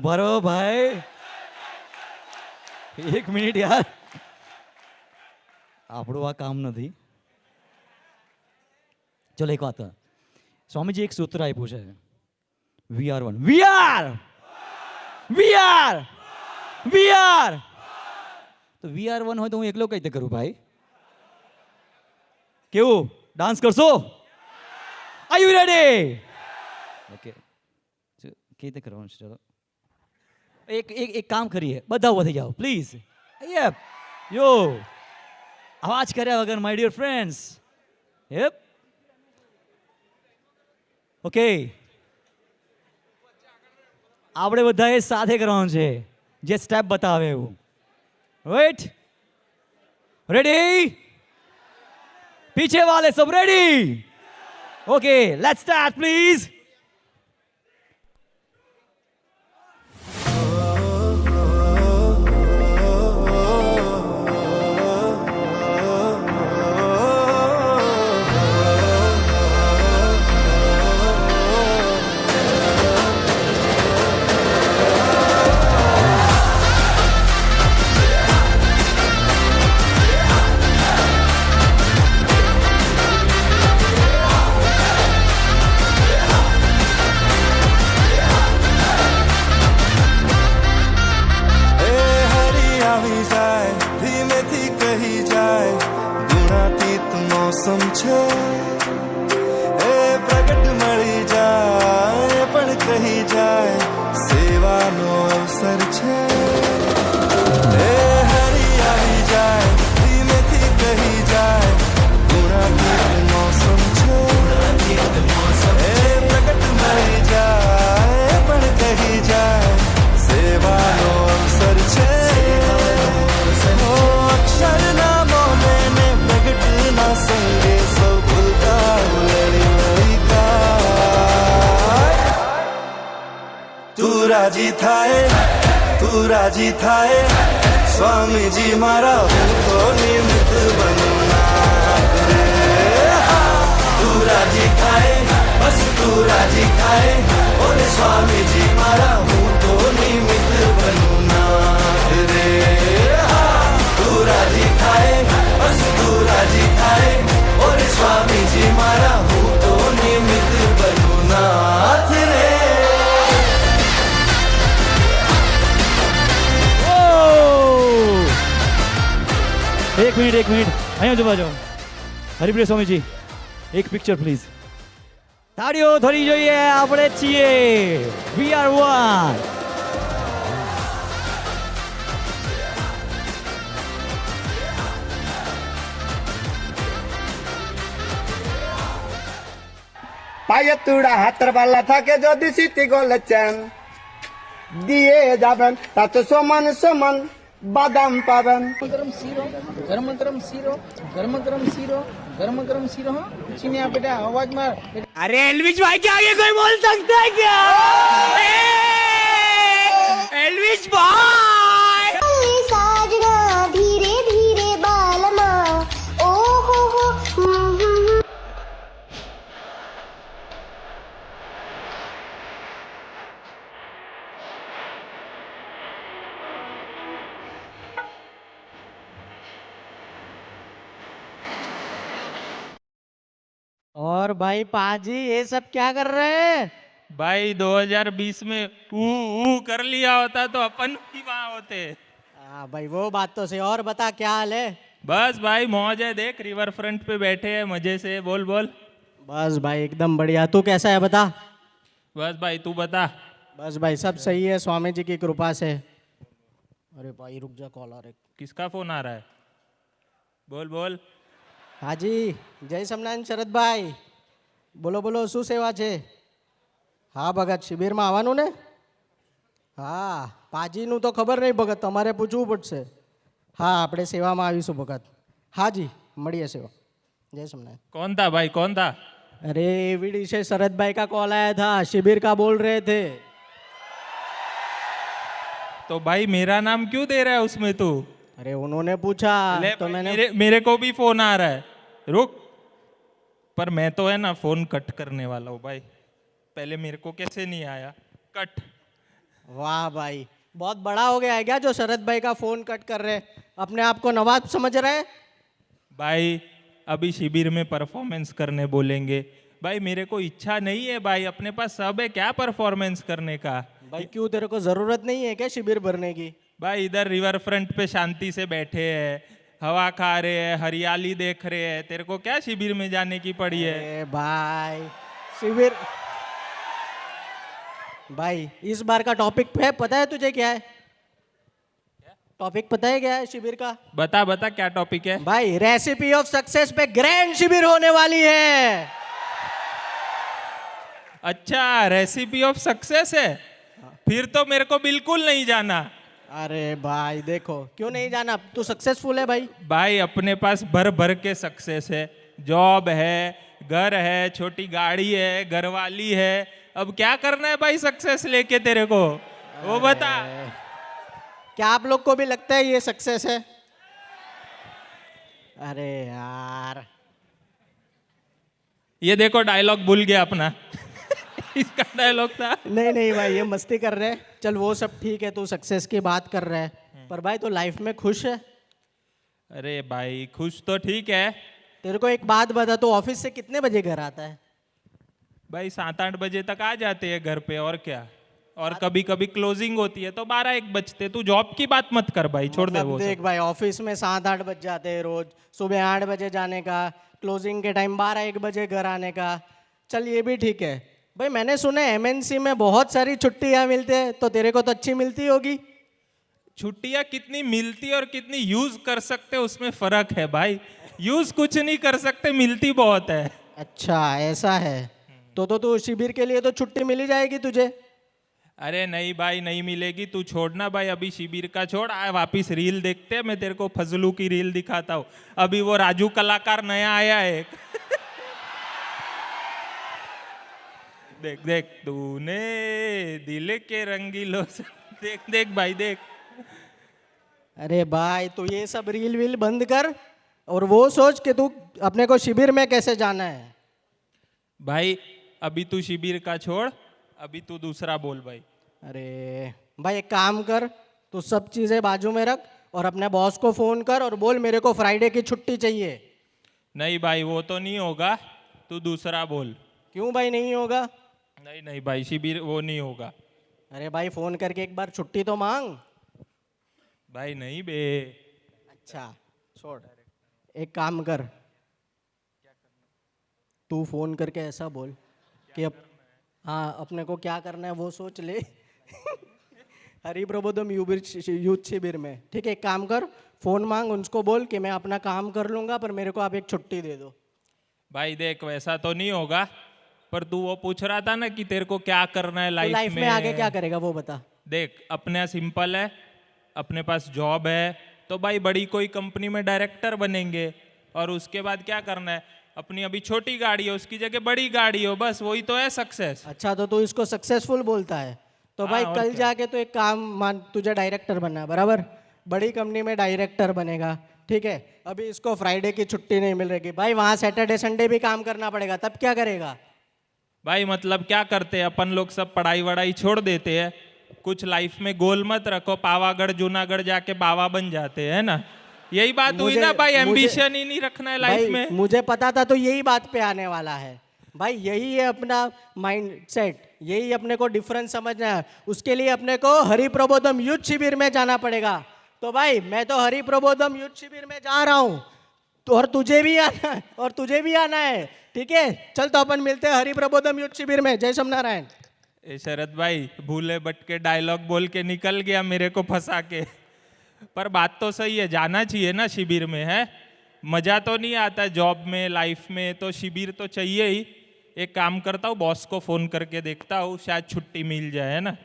ભરો ભાઈ, 1 મિનિટ યાર, આપણું આ કામ નથી. ચલો એક વાત, સ્વામીજી એક સૂત્ર આપ્યું છે, VR1. VR તો VR1 હોય તો હું એકલો કઈ રીતે કરું ભાઈ? કેવું, ડાન્સ કરશો? R you ready? ઓકે, કઈ રીતે કરવાનું છે? ચલો એક કામ કરીએ, બધા ઉભા થઈ જાઓ પ્લીઝ. યો અવાજ કર્યા વગર માય ડિયર ફ્રેન્ડ્સ. ઓકે, આપણે બધાએ સાથે કરવાનું છે, જે સ્ટેપ બતાવે એવું. Right, ready? પીછે વાલે સબ ready? Okay, let's start please. મોસમ છે એ પ્રગટ મળી જાય પણ કહી જાય સેવાનો અવસર છે એ હરી આવી જાય ધીમેથી કહી જાય ગુણાતીત મોસમ છે એ પ્રગટ મળી જાય પણ કહી જાય સેવાનો અવસર છે અક્ષરના મોને ને પ્રગટના સંગે સૌ ભૂલતા લડી ગાય. તું રાજી થાય સ્વામીજી મારા હું તો નિમિત્ત બનું નાથ રે. તું રાજી થાય, બસ તું રાજી થાય, ઓરે સ્વામીજી મારા હું તો નિમિત્ત બનું નાથ રે. તું રાજી થાય, બસ તું રાજી થાય, ઓરે સ્વામીજી મારા હું તો નિમિત્ત બનું નાથ રે. એક મિનિટ અહીંયા જોવા જાઓ. હરિપ્રિય સ્વામીજી, એક પિક્ચર પ્લીઝ. તાળીઓ થવી જોઈએ, આપણે છીએ VR1. পায়েতুড়া হাতের পাল্লা থাকে যদি সিটি গলেছেন দিয়ে যাবেন তাতে সমান সমান বাদাম পাবেন गरम सीरो गरम गरम सीरो गरम गरम सीरो गरम गरम सीरो हाँ चीनी आप बेटा आवाज मार. अरे एलविश भाई के आगे कोई बोल सकता है क्या? एलविश भाई साजना धीरे धीरे बालमा ओ हो और भाई पाजी ये सब क्या कर रहे हैं? भाई 2020 में ऊ कर लिया होता तो अपन भी वहाँ होते. हाँ भाई वो बात तो सही. और बता क्या हाल है? बस भाई मौज है, देख रिवर फ्रंट पे बैठे हैं मजे से. बोल बोल. बस भाई एकदम बढ़िया. तू कैसा है बता? बस भाई तू बता. बस भाई सब सही है स्वामी जी की कृपा से. अरे भाई रुक जा, कॉल आ रहा है. किसका फोन आ रहा है? बोल बोल. હાજી જય સ્વામિનારાયણ શરદભાઈ. બોલો બોલો શું સેવા છે? હા ભગત, શિબિરમાં આવવાનું ને? હા પાજીનું તો ખબર નહીં ભગત, તમારે પૂછવું પડશે. હા આપણે સેવામાં આવીશું ભગત. હાજી મળીએ સેવા. जय सोमनाथ। कौन था भाई, कौन था? अरे एवीडी से शरद भाई का कॉल आया था, शिविर का बोल रहे थे। तो भाई मेरा नाम क्यों दे रहा है उसमें तू? अरे उन्होंने पूछा ले तो भाई, मैंने मेरे को भी फोन आ रहा है, रुक। पर मैं तो है ना फोन कट करने वाला हूँ भाई। पहले मेरे को कैसे नहीं आया? कट। वाह भाई, बहुत बड़ा हो गया है क्या जो शरद भाई का फोन कट कर रहे? अपने आप को नवाब समझ रहे? भाई अभी शिविर में परफॉर्मेंस करने बोलेंगे। भाई मेरे को इच्छा नहीं है भाई, अपने पास सब है, क्या परफॉर्मेंस करने का? भाई क्यों, तेरे को जरूरत नहीं है क्या शिविर भरने की? भाई इधर रिवर फ्रंट पे शांति से बैठे हैं, हवा खा रहे हैं, हरियाली देख रहे हैं, तेरे को क्या शिविर में जाने की पड़ी है? अरे भाई शिविर, भाई इस बार का टॉपिक है पता है तुझे क्या है? टॉपिक पता है क्या है शिविर का? बता बता क्या टॉपिक है? भाई रेसिपी ऑफ सक्सेस पे ग्रैंड शिविर होने वाली है। अच्छा, रेसिपी ऑफ सक्सेस है? फिर तो मेरे को बिल्कुल नहीं जाना। अरे भाई देखो, क्यों नहीं जाना? तू सक्सेसफुल है भाई। भाई अपने पास भर भर के सक्सेस है, जॉब है, घर है, छोटी गाड़ी है, घरवाली है। अब क्या करना है भाई सक्सेस लेके तेरे को, वो बता। क्या आप लोग को भी लगता है ये सक्सेस है? अरे यार, ये देखो डायलॉग भूल गया अपना इसका डायलॉग था। नहीं नहीं भाई, ये मस्ती कर रहे हैं। चल वो सब ठीक है, तू सक्सेस की बात कर रहा है, पर भाई तू लाइफ में खुश है? अरे भाई खुश तो ठीक है। तेरे को एक बात बता, तू ऑफिस से कितने बजे घर आता है? भाई 7-8 बजे तक आ जाते हैं घर पे, और क्या। और कभी कभी क्लोजिंग होती है तो 12-1 बजते। तू जॉब की बात मत कर भाई, छोड़ दे मतलब वो देख सब। भाई, ऑफिस में 7-8 बज जाते हैं रोज, सुबह 8 बजे जाने का, क्लोजिंग के टाइम 12-1 बजे घर आने का। चल ये भी ठीक है भाई। मैंने सुना है एमएनसी में बहुत सारी छुट्टियां मिलते हैं, तो तेरे को तो अच्छी मिलती होगी। छुट्टियां कितनी मिलती और कितनी यूज कर सकते उसमें फर्क है भाई। यूज कुछ नहीं कर सकते, मिलती बहुत है। अच्छा ऐसा है, तो तू शिविर के लिए तो छुट्टी मिली जाएगी तुझे। अरे नहीं भाई, नहीं मिलेगी। तू छोड़ना भाई, अभी शिविर का छोड़, आए वापिस रील देखते हैं। मैं तेरे को फजलू की रील दिखाता हूँ। अभी वो राजू कलाकार नया आया है एक देख देख, तूने दिल के रंगीलो से देख देख भाई देख। अरे भाई तू ये सब रील वील बंद कर और वो सोच कि तू अपने को शिविर में कैसे जाना है। भाई अभी तू शिविर का छोड़, अभी तू दूसरा बोल भाई। अरे भाई एक काम कर, तू सब चीजें बाजू में रख और अपने बॉस को फोन कर और बोल मेरे को फ्राइडे की छुट्टी चाहिए। नहीं भाई वो तो नहीं होगा, तू दूसरा बोल। क्यों भाई नहीं होगा? नहीं नहीं भाई, शिविर वो नहीं होगा। अरे भाई फोन करके एक बार छुट्टी तो मांग। भाई नहीं बे। अच्छा छोड़, एक काम कर, तू फोन करके ऐसा बोल कि अब हाँ अपने को क्या करना है वो सोच ले हरि प्रबोधम यूथ शिविर में। ठीक है, एक काम कर, फोन मांग, उनको बोल कि मैं अपना काम कर लूंगा पर मेरे को आप एक छुट्टी दे दो। भाई देख वैसा तो नहीं होगा, पर तू वो पूछ रहा था ना कि तेरे को क्या करना है लाइफ लाइफ में आगे क्या करेगा वो बता। देख अपने सिंपल है, अपने पास जॉब है तो भाई बड़ी कोई कंपनी में डायरेक्टर बनेंगे। और उसके बाद क्या करना है, अपनी अभी छोटी गाड़ी है उसकी जगह बड़ी गाड़ी हो, बस वही तो है सक्सेस। अच्छा तो तू इसको सक्सेसफुल बोलता है? तो भाई और कल क्या? जाके तो एक काम मान, तुझे डायरेक्टर बनना है बराबर, बड़ी कंपनी में डायरेक्टर बनेगा। ठीक है, अभी इसको फ्राइडे की छुट्टी नहीं मिल रही भाई, वहाँ सैटरडे संडे भी काम करना पड़ेगा, तब क्या करेगा? भाई मतलब क्या करते हैं अपन लोग, सब पढ़ाई वढ़ाई छोड़ देते हैं, कुछ लाइफ में गोल मत रखो, पावागढ़ जूनागढ़ जाके बाबा बन जाते हैं ना। यही बात हुई ना भाई, एम्बिशन ही नहीं रखना है लाइफ में। मुझे पता था तो यही बात पे आने वाला है भाई, यही है अपना माइंड सेट, यही अपने को डिफरेंस समझना है। उसके लिए अपने को हरि प्रबोधम यूथ शिविर में जाना पड़ेगा। तो भाई मैं तो हरि प्रबोधम यूथ शिविर में जा रहा हूँ, तो और तुझे भी आना है, और तुझे भी आना है। ठीक है, चल तो अपन मिलते हैं हरि प्रबोधम यूथ शिविर में। जय सोमनारायण। ए शरद भाई भूले भटके डायलॉग बोल के निकल गया मेरे को फंसा के। पर बात तो सही है, जाना चाहिए ना शिविर में, है मजा तो नहीं आता जॉब में लाइफ में, तो शिविर तो चाहिए ही। एक काम करता हूँ, बॉस को फोन करके देखता हूँ, शायद छुट्टी मिल जाए, है ना।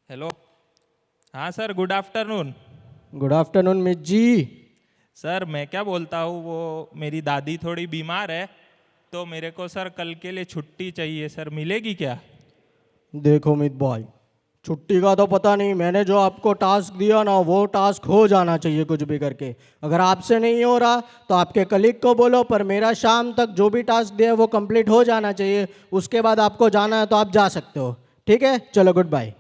हेलो, हाँ sir, good afternoon. Good afternoon miss ji. Sir मैं क्या बोलता हूँ, वो मेरी दादी थोड़ी बीमार है, तो मेरे को सर कल के लिए छुट्टी चाहिए सर, मिलेगी क्या? देखो मित भाई, छुट्टी का तो पता नहीं, मैंने जो आपको टास्क दिया ना वो टास्क हो जाना चाहिए कुछ भी करके। अगर आपसे नहीं हो रहा तो आपके कलीग को बोलो, पर मेरा शाम तक जो भी टास्क दिया है वो कंप्लीट हो जाना चाहिए। उसके बाद आपको जाना है तो आप जा सकते हो, ठीक है? चलो गुड बाय।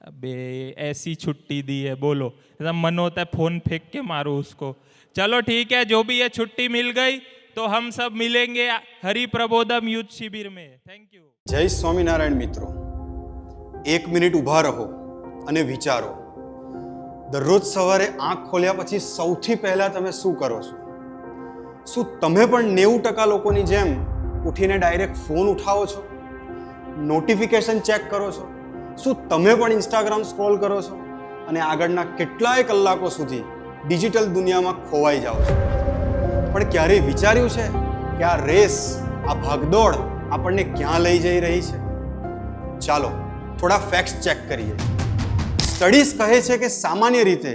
अबे ऐसी छुट्टी दी है, बोलो ऐसा मन होता है फोन फेंक के मारो उसको। चलो ठीक है, जो भी है छुट्टी मिल गई तो हम सब मिलेंगे हरि प्रबोधम यूथ शिविर में। Thank you. જય સ્વામિનારાયણ મિત્રો, એક મિનિટ ઊભા રહો અને વિચારો, દરરોજ સવારે આંખ ખોલ્યા પછી સૌથી પહેલા તમે શું કરો છો? શું તમે પણ 90% લોકોની જેમ ઉઠીને ડાયરેક્ટ ફોન ઉઠાવો છો, નોટિફિકેશન ચેક કરો છો? શું તમે પણ ઇન્સ્ટાગ્રામ સ્ક્રોલ કરો છો અને આગળના કેટલાય કલાકો સુધી ડિજિટલ દુનિયામાં ખોવાઈ જાઓ છો? પણ ક્યારેય વિચાર્યું છે કે આ રેસ, આ ભાગદોડ આપણને ક્યાં લઈ જઈ રહી છે? ચાલો થોડા ફેક્ટ્સ ચેક કરીએ. સ્ટડીઝ કહે છે કે સામાન્ય રીતે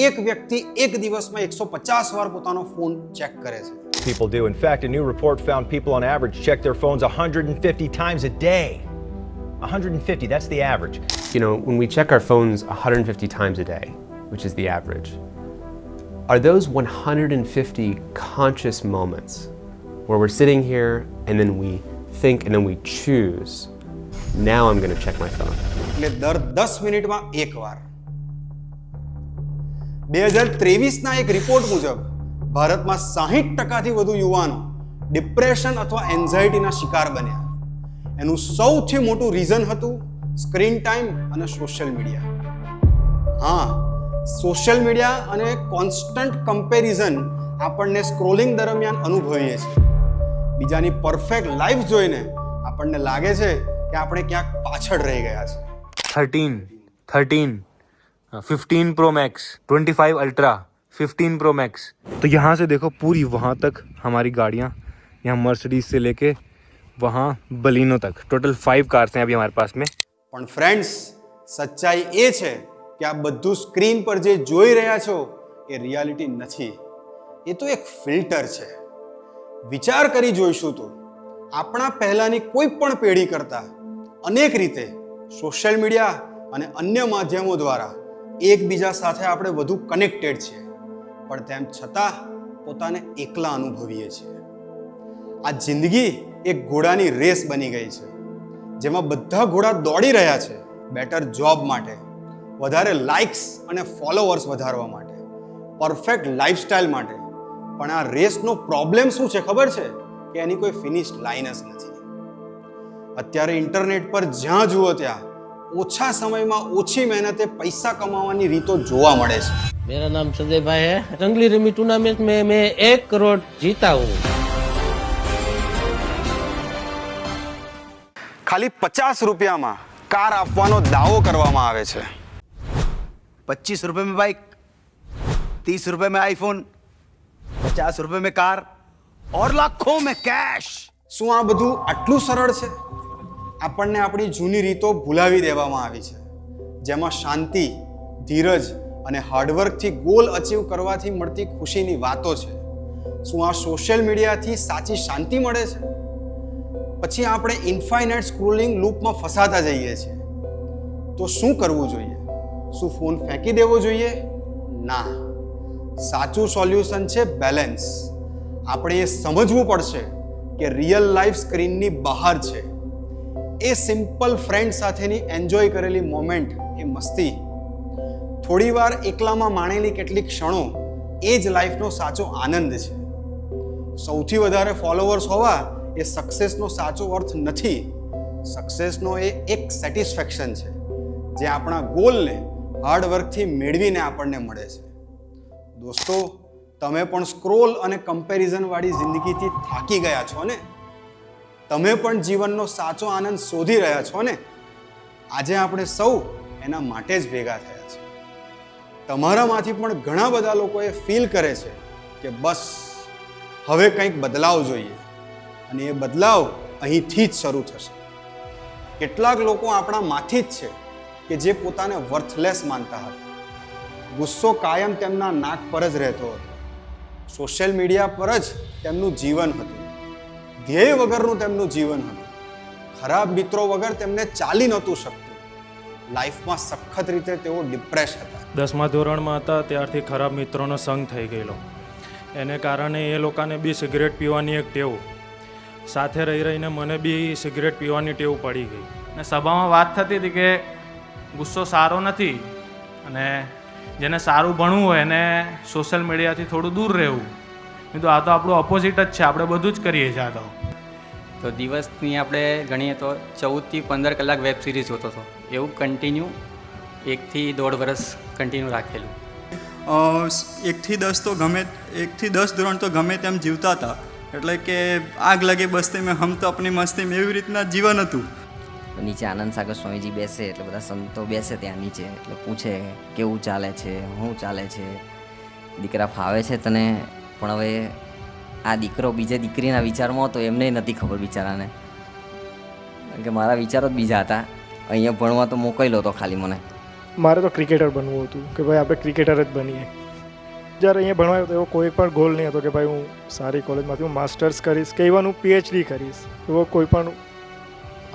એક વ્યક્તિ એક દિવસમાં 150 વાર પોતાનો ફોન ચેક કરે છે. People do. In fact, a new report found people on average check their phones 150 times a day. 150, that's the average. You know, when we check our phones 150 times a day, which is the average, are those 150 conscious moments where we're sitting here and then we think and then we choose, now I'm going to check my phone? એટલે દર 10 મિનિટમાં એકવાર. 2023ના એક report મુજબ ભારતમાં 60%થી વધુ યુવાનો depression અથવા એન્ઝાયટીના શિકાર બન્યા. એનું સૌથી મોટું રીઝન હતું સ્ક્રીન ટાઈમ અને સોશિયલ મીડિયા. હા, સોશિયલ મીડિયા અને કોન્સ્ટન્ટ કમ્પેરિઝન આપણને સ્ક્રોલિંગ દરમિયાન અનુભવીએ છીએ. બીજાની પરફેક્ટ લાઈફ જોઈને આપણને લાગે છે કે આપણે ક્યાંક પાછળ રહી ગયા છે. 13, 15 Pro Max, 25 Ultra, 15 Pro Max. तो यहाँ से देखो पूरी वहाँ तक हमारी गाड़ियाँ, यहाँ मर्सिडीज से लेके वहाँ बलिनो तक, टोटल 5 कार्स हैं अभी हमारे पास में. પણ ફ્રેન્ડ્સ, સચ્ચાઈ એ છે કે આ બધું સ્ક્રીન પર જે જોઈ રહ્યા છો એ રિયાલિટી નથી. એ તો એક ફિલ્ટર છે. વિચાર કરી જોઈશું તો આપણા પહેલાની કોઈ પણ પેઢી કરતા અનેક રીતે સોશિયલ મીડિયા અને અન્ય માધ્યમો દ્વારા એકબીજા સાથે આપણે વધુ કનેક્ટેડ છીએ, પણ તેમ છતાં પોતાને એકલા અનુભવીએ છીએ. આ જિંદગી એક ઘોડાની રેસ બની ગઈ છે, જેમાં બધા ઘોડા દોડી રહ્યા છે બેટર જોબ માટે, વધારે લાઇક્સ અને ફોલોવર્સ વધારવા માટે, પરફેક્ટ લાઈફસ્ટાઈલ માટે. પણ આ રેસનો પ્રોબ્લેમ શું છે ખબર છે? કે એની કોઈ ફિનિશ લાઈન જ નથી. અત્યારે ઇન્ટરનેટ પર જ્યાં જુઓ ત્યાં ઓછા સમયમાં ઓછી મહેનતે પૈસા કમાવાની રીતો જોવા મળે છે. मेरा नाम संजय भाई है. रंगली रमी टूर्नामेंट में मैं 1 करोड़ जीता हूँ. ખાલી 50 રૂપિયામાં કાર આપવાનો દાવો કરવામાં આવે છે. 25 रुपए में बाइक, 30 रुपए में आईफोन, 50 रुपए में कार और लाखों में कैश. શું આ બધું આટલું સરળ છે? આપણને આપણી જૂની રીતો ભૂલાવી દેવામાં આવી છે, જેમાં શાંતિ, ધીરજ અને હાર્ડવર્કથી ગોલ અચીવ કરવાથી મળતી ખુશીની વાતો છે. શું આ સોશિયલ મીડિયાથી સાચી શાંતિ મળે છે? પછી આપણે ઇન્ફાઇનાઇટ સ્ક્રોલિંગ લૂપમાં ફસાતા જઈએ છીએ. તો શું કરવું જોઈએ? શું ફોન ફેંકી દેવો જોઈએ? ના, સાચું સોલ્યુશન છે બેલેન્સ. આપણે એ સમજવું પડશે કે રિયલ લાઈફ સ્ક્રીનની બહાર છે. એ સિમ્પલ ફ્રેન્ડ સાથેની એન્જોય કરેલી મોમેન્ટ, એ મસ્તી, થોડીવાર એકલામાં માણેલી કેટલીક ક્ષણો, એ જ લાઈફનો સાચો આનંદ છે. સૌથી વધારે ફોલોવર્સ હોવા એ સક્સેસનો સાચો અર્થ નથી. સક્સેસનો એ એક સેટિસ્ફેક્શન છે જે આપણા ગોલને હાર્ડવર્કથી મેળવીને આપણને મળે છે. દોસ્તો, તમે પણ સ્ક્રોલ અને કમ્પેરિઝનવાળી જિંદગીથી થાકી ગયા છો ને? તમે પણ જીવનનો સાચો આનંદ શોધી રહ્યા છો ને? આજે આપણે સૌ એના માટે જ ભેગા થયા છે. તમારામાંથી પણ ઘણા બધા લોકોએ ફીલ કરે છે કે બસ હવે કંઈક બદલાવ જોઈએ, અને એ બદલાવ અહીંથી જ શરૂ થશે. કેટલાક લોકો આપણામાંથી જ છે કે જે પોતાને વર્થલેસ માનતા હતા. ગુસ્સો કાયમ તેમના નાક પર જ રહેતો હતો. સોશિયલ મીડિયા પર જ તેમનું જીવન હતું, ધ્યેય વગરનું તેમનું જીવન હતું. ખરાબ મિત્રો વગર તેમને ચાલી નહોતું શકતું. લાઈફમાં સખત રીતે તેઓ ડિપ્રેસ હતા. 10મા ધોરણમાં હતા ત્યારથી ખરાબ મિત્રોનો સંગ થઈ ગયેલો. એને કારણે એ લોકોને બી સિગરેટ પીવાની એક ટેવ, સાથે રહી રહીને મને બી સિગરેટ પીવાની ટેવ પડી ગઈ. અને સભામાં વાત થતી હતી કે ગુસ્સો સારો નથી અને જેને સારું ભણવું હોય એને સોશિયલ મીડિયાથી થોડું દૂર રહેવું. નહીં તો આ તો આપણું ઓપોઝિટ જ છે, આપણે બધું જ કરીએ છીએ. આ તો દિવસની આપણે ગણીએ તો 14 થી 15 કલાક વેબ સિરીઝ જોતો હતો. એવું કન્ટિન્યુ 1 થી 1.5 વર્ષ કન્ટિન્યુ રાખેલું. 1 થી 10 તો 1 થી 10 ધોરણ તો ગમે તેમ જીવતા હતા. એટલે કે આગ લાગે બસ્તી મેં હમ તો આપણી મસ્તી મેં એવી રીતના જીવન હતું. નીચે આનંદ સાગર સ્વામીજી બેસે એટલે બધા સંતો બેસે ત્યાં નીચે, એટલે પૂછે કેવું ચાલે છે, શું ચાલે છે, દીકરા ફાવે છે તને? પણ હવે આ દીકરો બીજે દીકરીના વિચારમાં હતો, એમને નથી ખબર બિચારાને, કારણ કે મારા વિચારો જ બીજા હતા. અહીંયા ભણવા તો મોકલેલો હતો ખાલી મને. મારે તો ક્રિકેટર બનવું હતું કે ભાઈ આપણે ક્રિકેટર જ બનીએ. જ્યારે અહીંયા ભણવા આવ્યો તો એવો કોઈ પણ ગોલ નહીં હતો કે ભાઈ હું સારી કોલેજમાંથી હું માસ્ટર્સ કરીશ કે ઇવન હું PhD કરીશ. એવો કોઈ પણ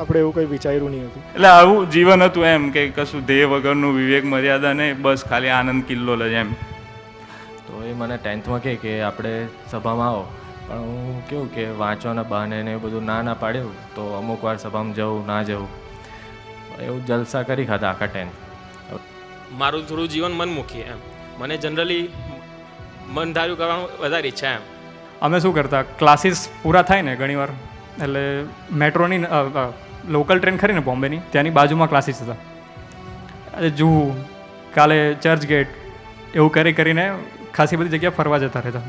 આપણે એવું કંઈ વિચાર્યું નહીં હતું. એટલે આવું જીવન હતું એમ કે કશું ધ્યેય વગરનું, વિવેક મર્યાદા નહીં, બસ ખાલી આનંદ કિલ્લો જ એમ. તો એ મને 10થમાં કહે કે આપણે સભામાં આવો, પણ હું કેવું કે વાંચવાના બહાને ને એ બધું ના પાડ્યું, તો અમુક વાર સભામાં જવું ના જવું એવું જલસા કરી ખાતા આખા 10th. મારું થોડું જીવન મનમુખી એમ, મને જનરલી મન ધાર્યું કરવાનું વધારે ઈચ્છા એમ. અમે શું કરતા, ક્લાસીસ પૂરા થાય ને ઘણીવાર એટલે મેટ્રોની લોકલ ટ્રેન ખરી ને બોમ્બેની, ત્યાંની બાજુમાં ક્લાસીસ હતા. જુહુ, કાલે ચર્ચ ગેટ, એવું કરીને ખાસી બધી જગ્યાએ ફરવા જતા રહેતા.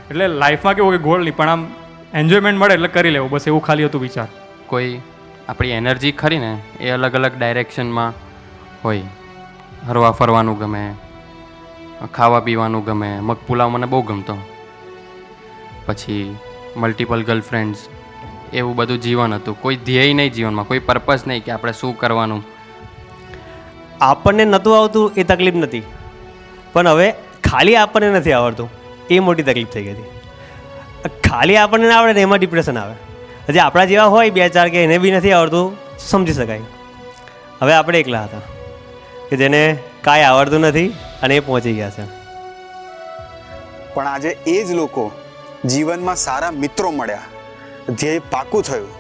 એટલે લાઈફમાં કેવું કે ગોળ નહીં, પણ આમ એન્જોયમેન્ટ મળે એટલે કરી લેવું, બસ એવું ખાલી હતું વિચાર. કોઈ આપણી એનર્જી ખરી ને એ અલગ અલગ ડાયરેક્શનમાં હોય. હરવા ફરવાનું ગમે, ખાવા પીવાનું ગમે. મગપુલાવ મને બહુ ગમતો. પછી મલ્ટિપલ ગર્લફ્રેન્ડ્સ, એવું બધું જીવન હતું. કોઈ ધ્યેય નહીં જીવનમાં, કોઈ પર્પસ નહીં કે આપણે શું કરવાનું. આપણને નહોતું આવતું એ તકલીફ નથી, પણ હવે ખાલી આપણને નથી આવડતું એ મોટી તકલીફ થઈ ગઈ હતી. ખાલી આપણને ના આવડે ને એમાં ડિપ્રેશન આવે. હજી આપણા જેવા હોય 2-4 કે એને બી નથી આવડતું, સમજી શકાય. હવે આપણે એકલા હતા કે જેને કાંઈ આવડતું નથી અને એ પહોંચી ગયા છે. પણ આજે એ જ લોકો જીવનમાં સારા મિત્રો મળ્યા, ધ્યેય પાકું થયું.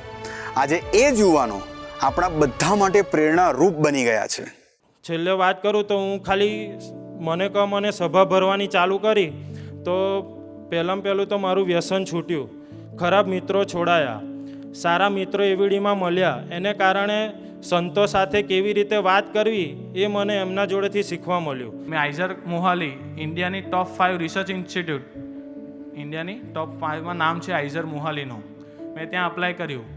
આજે એ જ યુવાનો આપણા બધા માટે પ્રેરણારૂપ બની ગયા છે. છેલ્લે વાત કરું તો હું ખાલી મને સભા ભરવાની ચાલુ કરી તો પહેલું તો મારું વ્યસન છૂટ્યું, ખરાબ મિત્રો છોડાયા, સારા મિત્રો એવીડીમાં મળ્યા. એને કારણે સંતો સાથે કેવી રીતે વાત કરવી એ મને એમના જોડેથી શીખવા મળ્યું. મેં આઈઝર મોહાલી, ઇન્ડિયાની ટોપ 5 રિસર્ચ ઇન્સ્ટિટ્યૂટ, ઇન્ડિયાની ટોપ 5માં નામ છે આઈઝર મોહાલીનું. મેં ત્યાં અપ્લાય કર્યું.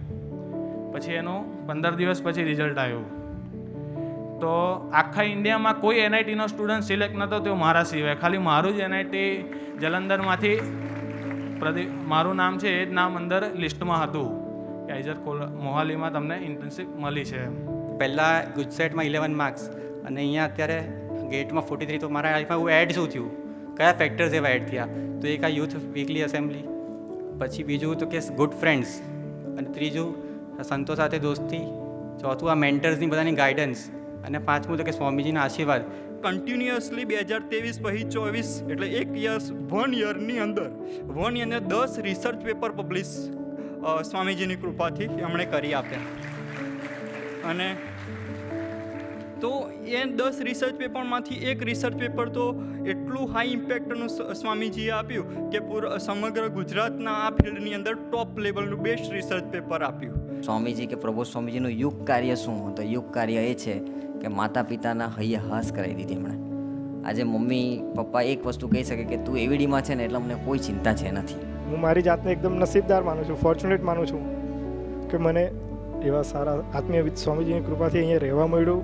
પછી એનું 15 દિવસ પછી રિઝલ્ટ આવ્યું. તો આખા ઇન્ડિયામાં કોઈ NITનો સ્ટુડન્ટ સિલેક્ટ નહોતો થયો મારા સિવાય. ખાલી મારું જ NIT જલંધરમાંથી મારું નામ છે એ જ નામ અંદર લિસ્ટમાં હતું કે આઈઝર મોહાલીમાં તમને ઇન્ટર્નશીપ મળી છે. પહેલાં ગુજસેટમાં 11 માર્ક્સ અને અહીંયા અત્યારે ગેટમાં 43. તો મારા લાઈફમાં હું એડ શું થયું, કયા ફેક્ટર્સ એવા એડ થયા? તો એક આ યુથ વીકલી એસેમ્બલી, પછી બીજું તો કે ગુડ ફ્રેન્ડ્સ, અને ત્રીજું સંતો સાથે દોસ્તી, ચોથું આ મેન્ટર્સની બધાની ગાઈડન્સ, અને પાંચમું તો કે સ્વામીજીના આશીર્વાદ. કન્ટિન્યુઅસલી 2023 પછી 24 એટલે 1 યરની અંદર 10 રિસર્ચ પેપર પબ્લિશ સ્વામીજીની કૃપાથી એમણે કરી આપ્યા. અને તો એ 10 રિસર્ચ પેપરમાંથી એક રિસર્ચ પેપર તો એટલું હાઈ ઇમ્પેક્ટનું સ્વામીજીએ આપ્યું કે સમગ્ર ગુજરાતના આ ફિલ્ડની અંદર ટોપ લેવલનું બેસ્ટ રિસર્ચ પેપર આપ્યું. સ્વામીજી કે પ્રભુ સ્વામીજીનું યુગ કાર્ય શું? તો યુગ કાર્ય એ છે કે માતા પિતાના હૈયે હાસ કરાવી દીધી એમણે. આજે મમ્મી પપ્પા એક વસ્તુ કહી શકે કે તું એવીડીમાં છે ને એટલે અમને કોઈ ચિંતા છે નથી. હું મારી જાતને એકદમ નસીબદાર માનું છું, ફોર્ચ્યુનેટ માનું છું કે મને એવા સારા આત્મીય સ્વામીજીની કૃપાથી અહીંયા રહેવા મળ્યું.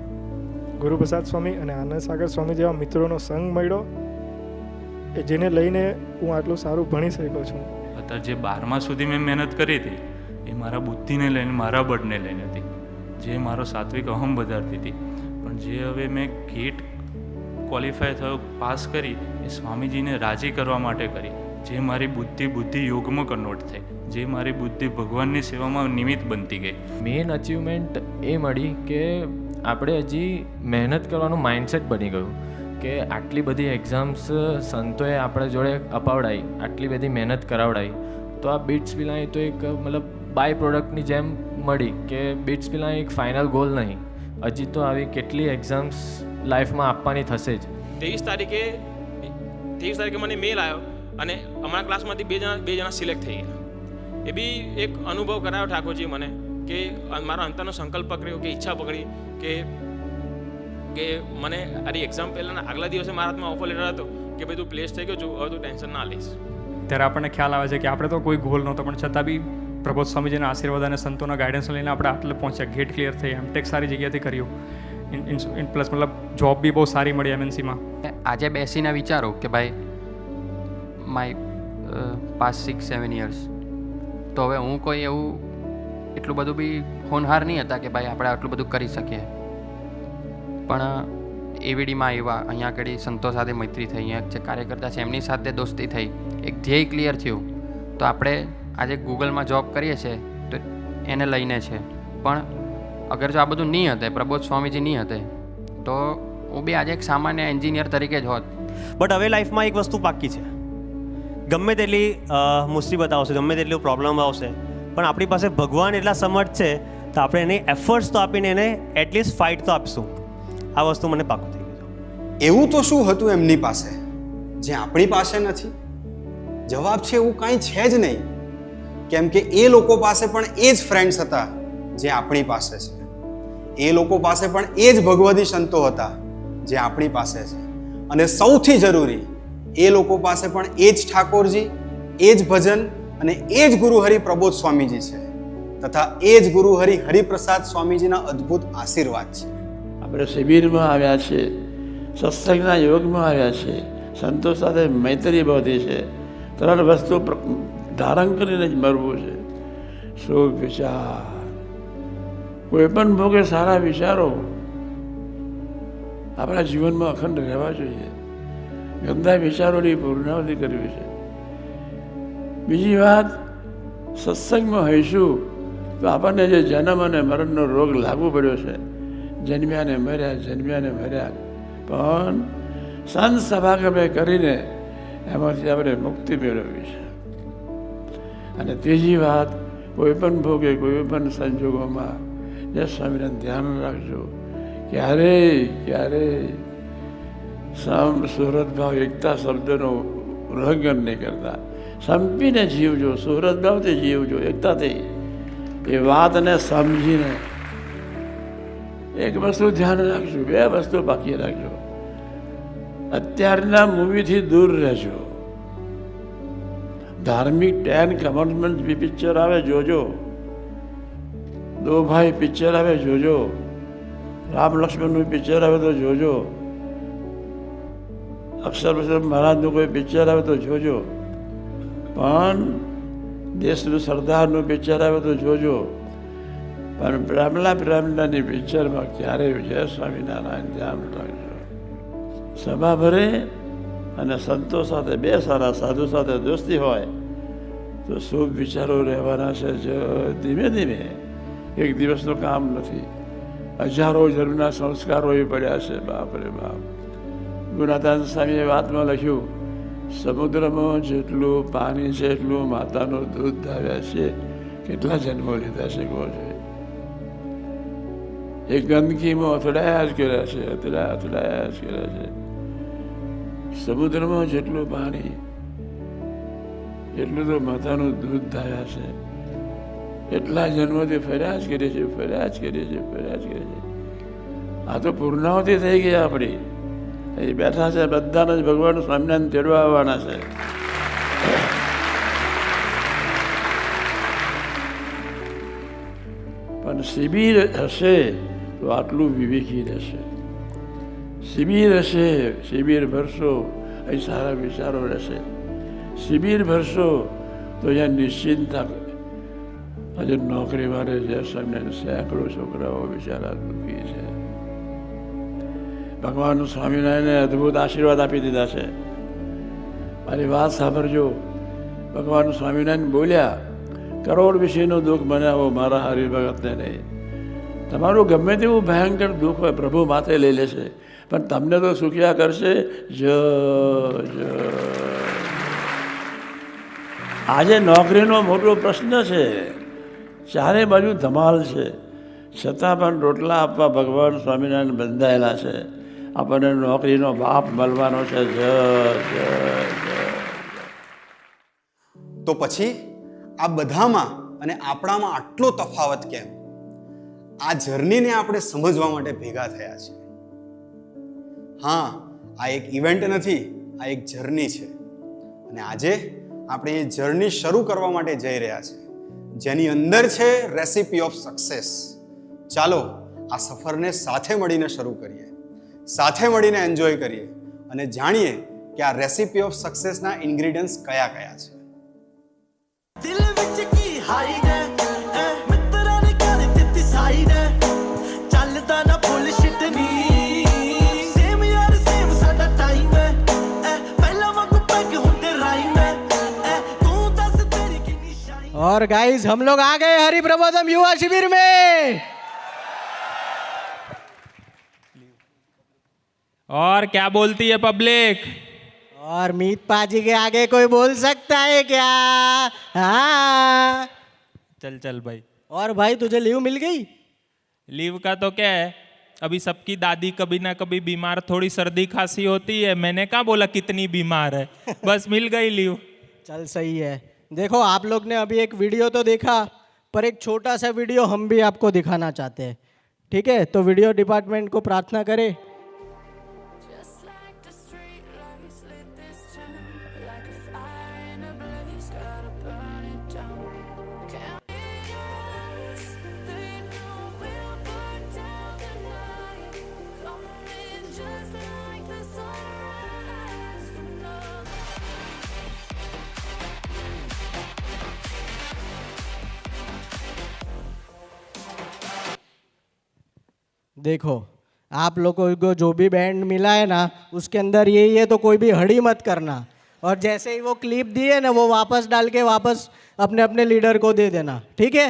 ગુરુપ્રસાદ સ્વામી અને આનંદ સાગર સ્વામી જેવા મિત્રોનો સંગ મળ્યો, જેને લઈને હું આટલું સારું ભણી શક્યો છું. અત્યારે જે 12મા સુધી મેં મહેનત કરી હતી એ મારા બુદ્ધિને લઈને, મારા બળને લઈને હતી, જે મારો સાત્વિક અહમ વધારતી હતી. પણ જે હવે મેં ગેટ ક્વોલિફાય થયો, પાસ કરી, એ સ્વામીજીને રાજી કરવા માટે કરી. જે મારી બુદ્ધિ યોગમાં કન્વર્ટ થઈ, જે મારી બુદ્ધિ ભગવાનની સેવામાં નિમિત્ત બનતી ગઈ. મેઇન અચીવમેન્ટ એ મળી કે આપણે હજી મહેનત કરવાનું માઇન્ડસેટ બની ગયું કે આટલી બધી એક્ઝામ્સ સંતોએ આપણા જોડે અપાવડાવી, આટલી બધી મહેનત કરાવડાવી, તો આ બીટ્સ પિલાણી તો એક મતલબ બાય પ્રોડક્ટની જેમ મળી કે બીટ્સ પિલાણી એક ફાઇનલ ગોલ નહીં, હજી તો આવી કેટલી એક્ઝામ્સ લાઈફમાં આપવાની થશે જ. 23 તારીખે મને મેલ આવ્યો અને અમારા ક્લાસમાંથી બે જણા સિલેક્ટ થઈ ગયા. એ બી એક અનુભવ કરાયો ઠાકોરજી મને કે મારો અંતરનો સંકલ્પ પકડ્યો કે ઈચ્છા પકડી કે મને આરી એક્ઝામ પહેલાંના આગલા દિવસે મારા હાથમાં ઓફર લેટર હતો કે ભાઈ તું પ્લેસ થઈ ગયો છું, હવે તું ટેન્શન ના લઈશ. ત્યારે આપણને ખ્યાલ આવે છે કે આપણે તો કોઈ ગોલ નહોતો, પણ છતાં બી પ્રબોધ સ્વામીજીના આશીર્વાદ અને સંતોના ગાઈડન્સ લઈને આપણે આટલે પહોંચ્યા, ગેટ ક્લિયર થઈ, એમટેક સારી જગ્યાથી કર્યું, પ્લસ મતલબ જોબ બી બહુ સારી મળી એમએનસીમાં. આજે બેસીને વિચારો કે ભાઈ માય પાસ્ટ 6-7 years, તો હવે હું કોઈ એવું એટલું બધું બી હોનહાર નહીં હતા કે ભાઈ આપણે આટલું બધું કરી શકીએ, પણ એવીડીમાં આવ્યા, અહીંયા આગળ સંતો સાથે મૈત્રી થઈ, અહીંયા જે કાર્યકર્તા છે એમની સાથે દોસ્તી થઈ, એક ધ્યેય ક્લિયર થયું, તો આપણે આજે ગૂગલમાં જોબ કરીએ છીએ તો એને લઈને છે. પણ અગર જો આ બધું નહીં હતે, પ્રબોધ સ્વામીજી નહીં હતે, તો હું બી આજે એક સામાન્ય એન્જિનિયર તરીકે જ હોત. બટ હવે લાઈફમાં એક વસ્તુ પાકી છે, ગમે તેટલી મુસીબત આવશે, ગમે તેટલું પ્રોબ્લેમ આવશે, પણ આપણી પાસે ભગવાન એટલા સમર્થ છે તો આપણે એને એફર્ટ્સ તો આપીને એને એટલીસ્ટ ફાઇટ તો આપીશું. આ વસ્તુ મને પાકું થઈ ગયું. એવું તો શું હતું એમની પાસે જે આપણી પાસે નથી? જવાબ છે એવું કાંઈ છે જ નહીં, કેમ કે એ લોકો પાસે પણ એ જ ફ્રેન્ડ્સ હતા જે આપણી પાસે છે. એ લોકો પાસે પણ એ જ ભગવદી સંતો હતા જે આપણી પાસે છે. અને સૌથી જરૂરી, એ લોકો પાસે પણ એ જ ઠાકોરજી, એ જ ભજન અને એ જ ગુરુ હરિ પ્રબોધ સ્વામીજી છે, તથા એ જ ગુરુ હરિ હરિપ્રસાદ સ્વામીજીના અદ્ભુત આશીર્વાદ છે. આપણે શિબિરમાં આવ્યા છે, સત્સંગના યોગમાં આવ્યા છે, સંતો સાથે મૈત્રી બાંધી છે, 3 વસ્તુ ધારણ કરીને જ મરવું છે. શુભ વિચાર, કોઈ પણ ભોગે સારા વિચારો આપણા જીવનમાં અખંડ રહેવા જોઈએ. ગંદા વિચારોની પૂર્ણાવતિ કરવી છે. બીજી વાત, સત્સંગમાં હોઈશું તો આપણને જે જન્મ અને મરણનો રોગ લાગુ પડ્યો છે, જન્મ્યા ને મર્યા, પણ સંત સભાગમે કરીને એમાંથી આપણે મુક્તિ મેળવવી છે. અને ત્રીજી વાત, કોઈ પણ ભોગે કોઈ પણ સંજોગોમાં જે સ્વામીને ધ્યાન રાખજો, ક્યારેય સુરત ભાવ એકતા શબ્દનો ઉલ્લંઘન નહીં કરતા, સંપીને જીવજો, સુરત ભાવથી જીવજો, એકતાથી. એ વાતને સમજીને એક વસ્તુ ધ્યાન રાખજો, 2 વસ્તુ બાકી રાખજો. અત્યારના મૂવીથી દૂર રહેજો. ધાર્મિક 10 કમેન્ડમેન્ટ પિક્ચર આવે જોજો, 2 ભાઈ પિક્ચર આવે જોજો, રામ લક્ષ્મણનું પિક્ચર આવે તો જોજો, અક્ષર મહારાજનું કોઈ પિક્ચર આવે તો જોજો, પણ દેશનું સરદારનું પિક્ચર આવે તો જોજો, પણ પ્રેમલાની પિક્ચરમાં ક્યારેય જય સ્વામિનારાયણ ધ્યાન રાખજો. સભા ભરે અને સંતો સાથે, 2 સારા સાધુ સાથે દોસ્તી હોય તો શુભ વિચારો રહેવાના છે. ધીમે ધીમે, એક દિવસનું કામ નથી. હજારો જન્મના સંસ્કારો એ પડ્યા છે. બાપ રે બાપ. ગુણાતાન સ્વામીએ વાતમાં લખ્યું, સમુદ્રમાં જેટલું પાણી છે એટલું માતાનું દૂધ ધાવ્યા છે, કેટલા જન્મો લીધા છે કહો છે. એ ગંદકીમાં અથડાયા જ કર્યા છે, અથડાયા જ કર્યા છે. સમુદ્રમાં જેટલું પાણી એટલું તો માતાનું દૂધ ધાવ્યા છે, એટલા જન્મોથી ફર્યા જ કરીએ છીએ. આ તો પૂર્ણાવતી થઈ ગઈ આપણી. એ બેઠા છે, બધાને જ ભગવાન સ્વામિનારાયણ તેડવા આવવાના છે. પણ શિબિર હશે તો આટલું વિવેકી રહેશે. શિબિર હશે, શિબિર ભરશો અહીં સારા વિચારો રહેશે. શિબિર ભરશો તો અહીંયા નિશ્ચિંતા. આજે નોકરી માટે જે સ્વામિનારાયણ સેંકડો છોકરાઓ બિચારા દુઃખી છે. ભગવાન સ્વામિનારાયણે અદ્ભુત આશીર્વાદ આપી દીધા છે. મારી વાત સાંભળજો. ભગવાન સ્વામિનારાયણ બોલ્યા, કરોડ વિશેનું દુઃખ મને આવો મારા હરિભગતને નહીં. તમારું ગમે તેવું ભયંકર દુઃખ હોય પ્રભુ માથે લઈ લેશે, પણ તમને તો સુખ્યા કરશે. જય જય. આજે નોકરીનો મોટો પ્રશ્ન છે, ચારે બાજુ ધમાલ છે, છતાં પણ રોટલા આપવા ભગવાન સ્વામિનારાયણ બંધાયેલા છે. આપણને નોકરીનો બાપ મળવાનો છે. જય જય જય. તો પછી આ બધામાં અને આપણામાં આટલો તફાવત કેમ? આ જર્નીને આપણે સમજવા માટે ભેગા થયા છે. હા, આ એક ઇવેન્ટ નથી, આ એક જર્ની છે. અને આજે આપણે એ જર્ની શરૂ કરવા માટે જઈ રહ્યા છે, જેની અંદર છે રેસિપી ઓફ સક્સેસ. ચાલો આ સફરને સાથે મળીને શરૂ કરીએ, સાથે મળીને એન્જોય કરીએ અને જાણીએ કે આ રેસિપી ઓફ સક્સેસના ઇન્ગ્રીડિયન્ટ્સ કયા કયા છે. દિલ ਵਿੱਚ ਕੀ ਹਾਈ ਨੇ ਮਿੱਤਰਾਂ ਨੇ ਕਰ ਦਿੱਤੀ ਸਾਈ ਨੇ ਚੱਲਦਾ ਨਾ ਬੁਲਸ਼ਿਟ ਨਹੀਂ ਸੇਮ ਯਾਰ ਸੇਮ ਸਾਡਾ ਟਾਈਮ ਹੈ ਪਹਿਲਾਂ ਵਾਂਗੂ ਪੈਗ ਹੁੰਦੇ ਰਾਈਮ ਹੈ ਤੂੰ ਦੱਸ ਤੇਰੀ ਕਿੰਨੀ ਸ਼ਾਈ. और गाइस हम लोग आ गए हरिप्रबोधम युवा शिविर में. और क्या बोलती है पब्लिक? और मीत पाजी के आगे कोई बोल सकता है क्या? हाँ. चल चल भाई. और भाई तुझे लीव मिल गई? लीव का तो क्या है, अभी सबकी दादी कभी ना कभी बीमार, थोड़ी सर्दी खांसी होती है. मैंने कहा बोला कितनी बीमार है, बस मिल गई लीव. चल सही है. देखो आप लोग ने अभी एक वीडियो तो देखा, पर एक छोटा सा वीडियो हम भी आपको दिखाना चाहते हैं. ठीक है, तो वीडियो डिपार्टमेंट को प्रार्थना करें. देखो आप लोगों को जो भी बैंड मिला है ना, उसके अंदर यही है, तो कोई भी हड़ी मत करना. और जैसे ही वो क्लिप दी है ना, वो वापस डाल के वापस अपने अपने लीडर को दे देना. ठीक है,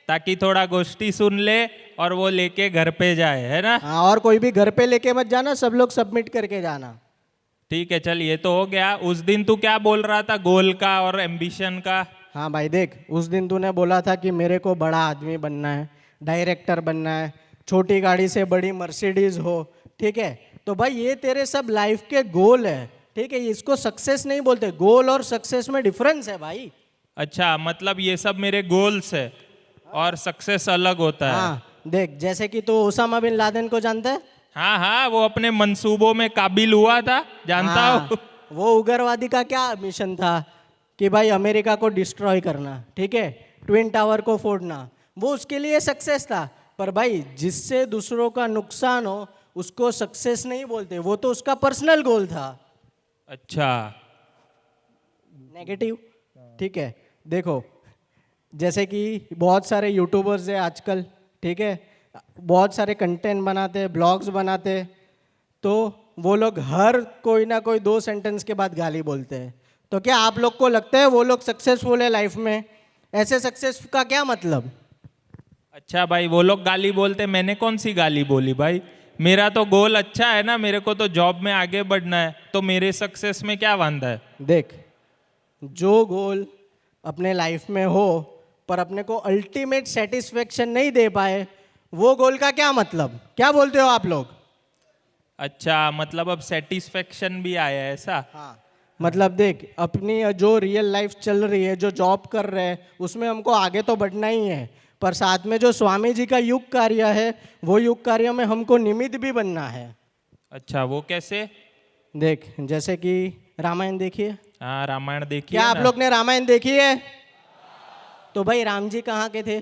ताकि थोड़ा गोष्ठी सुन ले और वो लेके घर पे जाए, है ना? हाँ, और कोई भी घर पे लेके मत जाना, सब लोग सबमिट करके जाना. ठीक है, चल ये तो हो गया. उस दिन तू क्या बोल रहा था गोल का और एम्बिशन का? हाँ भाई देख, उस दिन तूने बोला था कि मेरे को बड़ा आदमी बनना है, डायरेक्टर बनना है, छोटी गाड़ी से बड़ी मर्सिडीज हो. ठीक है, तो भाई ये तेरे सब लाइफ के गोल है. ठीक है, इसको सक्सेस नहीं बोलते. गोल और सक्सेस में डिफरेंस है भाई. अच्छा, मतलब ये सब मेरे गोल्स है और सक्सेस अलग होता है. हाँ देख, जैसे कि तू ओसामा बिन लादेन को जानता है? हाँ हाँ, वो अपने मंसूबों में काबिल हुआ था, जानता हूँ. वो उग्रवादी का क्या मिशन था कि भाई अमेरिका को डिस्ट्रॉय करना. ठीक है, ट्विन टावर को फोड़ना, वो उसके लिए सक्सेस था. पर भाई जिससे दूसरों का नुकसान हो उसको सक्सेस नहीं बोलते, वो तो उसका पर्सनल गोल था. अच्छा, नेगेटिव. ठीक है, देखो जैसे कि बहुत सारे यूट्यूबर्स हैं आजकल. ठीक है, बहुत सारे कंटेंट बनाते हैं, ब्लॉग्स बनाते हैं, तो वो लोग हर कोई ना कोई 2 सेंटेंस के बाद गाली बोलते हैं. तो क्या आप लोग को लगता है वो लोग सक्सेसफुल है लाइफ में? ऐसे सक्सेस का क्या मतलब? अच्छा भाई, वो लोग गाली बोलते, मैंने कौन सी गाली बोली भाई? मेरा तो गोल अच्छा है ना, मेरे को तो जॉब में आगे बढ़ना है, तो मेरे सक्सेस में क्या वांदा है? देख, जो गोल अपने लाइफ में हो पर अपने को अल्टीमेट सेटिस्फेक्शन नहीं दे पाए, वो गोल का क्या मतलब? क्या बोलते हो आप लोग? अच्छा, मतलब अब सेटिस्फेक्शन भी आया है ऐसा? हाँ, मतलब देख, अपनी जो रियल लाइफ चल रही है, जो जॉब कर रहे हैं, उसमें हमको आगे तो बढ़ना ही है, पर साथ में जो स्वामी जी का युग कार्य है, वो युग कार्य में हमको निमित्त भी बनना है. अच्छा, वो कैसे? देख, जैसे कि रामायण देखिए. हाँ, रामायण देखिए. क्या आप लोग ने रामायण देखी है? तो भाई राम जी कहाँ के थे?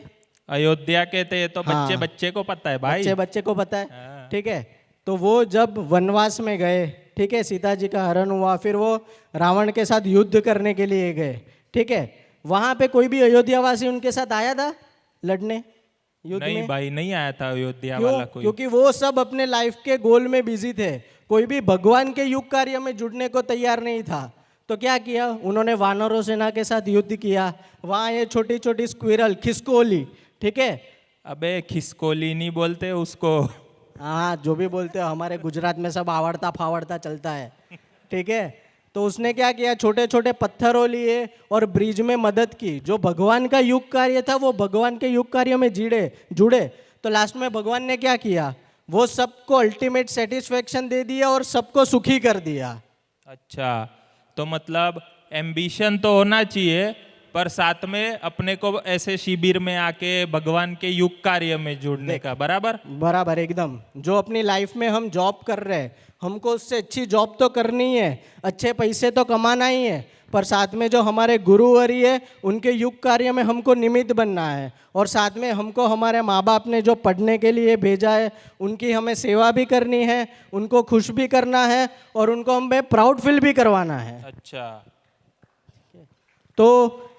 अयोध्या के थे. तो हाँ, बच्चे बच्चे को पता है भाई. बच्चे को पता है. ठीक है, तो वो जब वनवास में गए, ठीक है, सीता जी का हरण हुआ, फिर वो रावण के साथ युद्ध करने के लिए गए. ठीक है, वहाँ पे कोई भी अयोध्यावासी उनके साथ आया था लड़ने? युद्ध नहीं में? भाई, नहीं आया था अयोध्या क्यों? वाला कोई। क्योंकि वो सब अपने लाइफ के गोल में बिजी थे, कोई भी भगवान के युग कार्य में जुड़ने को तैयार नहीं था। तो क्या किया उन्होंने? वानरों सेना के साथ युद्ध किया। वहाँ ये छोटी छोटी स्क्विरल, खिसकोली, ठीक है? अबे खिसकोली नहीं बोलते उसको। हाँ, जो भी बोलते हो, हमारे गुजरात में सब आवड़ता फावड़ता चलता है, ठीक है? तो उसने क्या किया? छोटे छोटे पत्थरों लिए और ब्रिज में मदद की। जो भगवान का युग कार्य था वो भगवान के युग कार्य में जुड़े। तो लास्ट में भगवान ने क्या किया? वो सबको अल्टीमेट सेटिस्फेक्शन दे दिया और सबको सुखी कर दिया। अच्छा, तो मतलब एम्बिशन तो होना चाहिए, पर साथ में अपने को ऐसे शिविर में आके भगवान के युग कार्य में जुड़ने का। बराबर बराबर, एकदम। जो अपनी लाइफ में हम जॉब कर रहे हैं, हमको उससे अच्छी जॉब तो करनी है, अच्छे पैसे तो कमाना ही है, पर साथ में जो हमारे गुरुवरी है उनके युग कार्य में हमको निमित्त बनना है। और साथ में हमको हमारे माँ बाप ने जो पढ़ने के लिए भेजा है उनकी हमें सेवा भी करनी है, उनको खुश भी करना है और उनको हमें प्राउड फील भी करवाना है। अच्छा, तो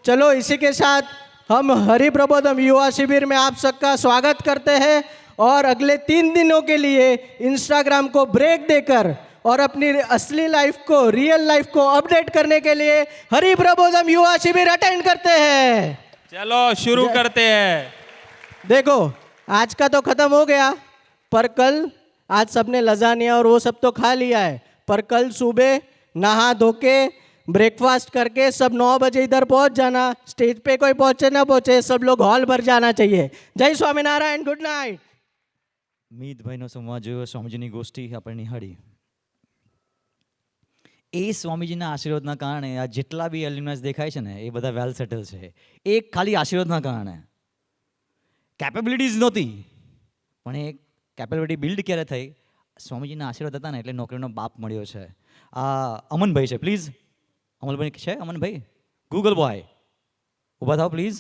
चलो इसी के साथ हम हरि प्रबोधम युवा शिविर में आप सबका स्वागत करते हैं और अगले 3 दिनों के लिए इंस्टाग्राम को ब्रेक देकर और अपनी असली लाइफ को, रियल लाइफ को अपडेट करने के लिए हरि प्रबोधम युवा शिविर अटेंड करते हैं। चलो शुरू करते हैं। देखो आज का तो खत्म हो गया, पर कल, आज सबने लजानिया और वो सब तो खा लिया है, पर कल सुबह नहा धो के ब्रेकफास्ट करके सब 9 बजे इधर पहुंच जाना। स्टेज पे कोई पहुंचे ना पहुंचे, सब लोग हॉल भर जाना चाहिए। जय स्वामीनारायण, गुड नाइट। મીતભાઈનો સંવાદ જોયો, સ્વામીજીની ગોષ્ઠી આપણે નિહાળી. એ સ્વામીજીના આશીર્વાદના કારણે આ જેટલા બી એલિમેન્ટ્સ દેખાય છે ને એ બધા વેલ સેટલ છે. એ ખાલી આશીર્વાદના કારણે. કેપેબિલિટીઝ નહોતી, પણ એ કેપેબિલિટી બિલ્ડ ક્યારે થઈ? સ્વામીજીના આશીર્વાદ હતા ને એટલે નોકરીનો બાપ મળ્યો છે. આ અમનભાઈ છે, પ્લીઝ. અમલભાઈ છે? અમનભાઈ ગૂગલ બોય ઊભા થાઓ પ્લીઝ.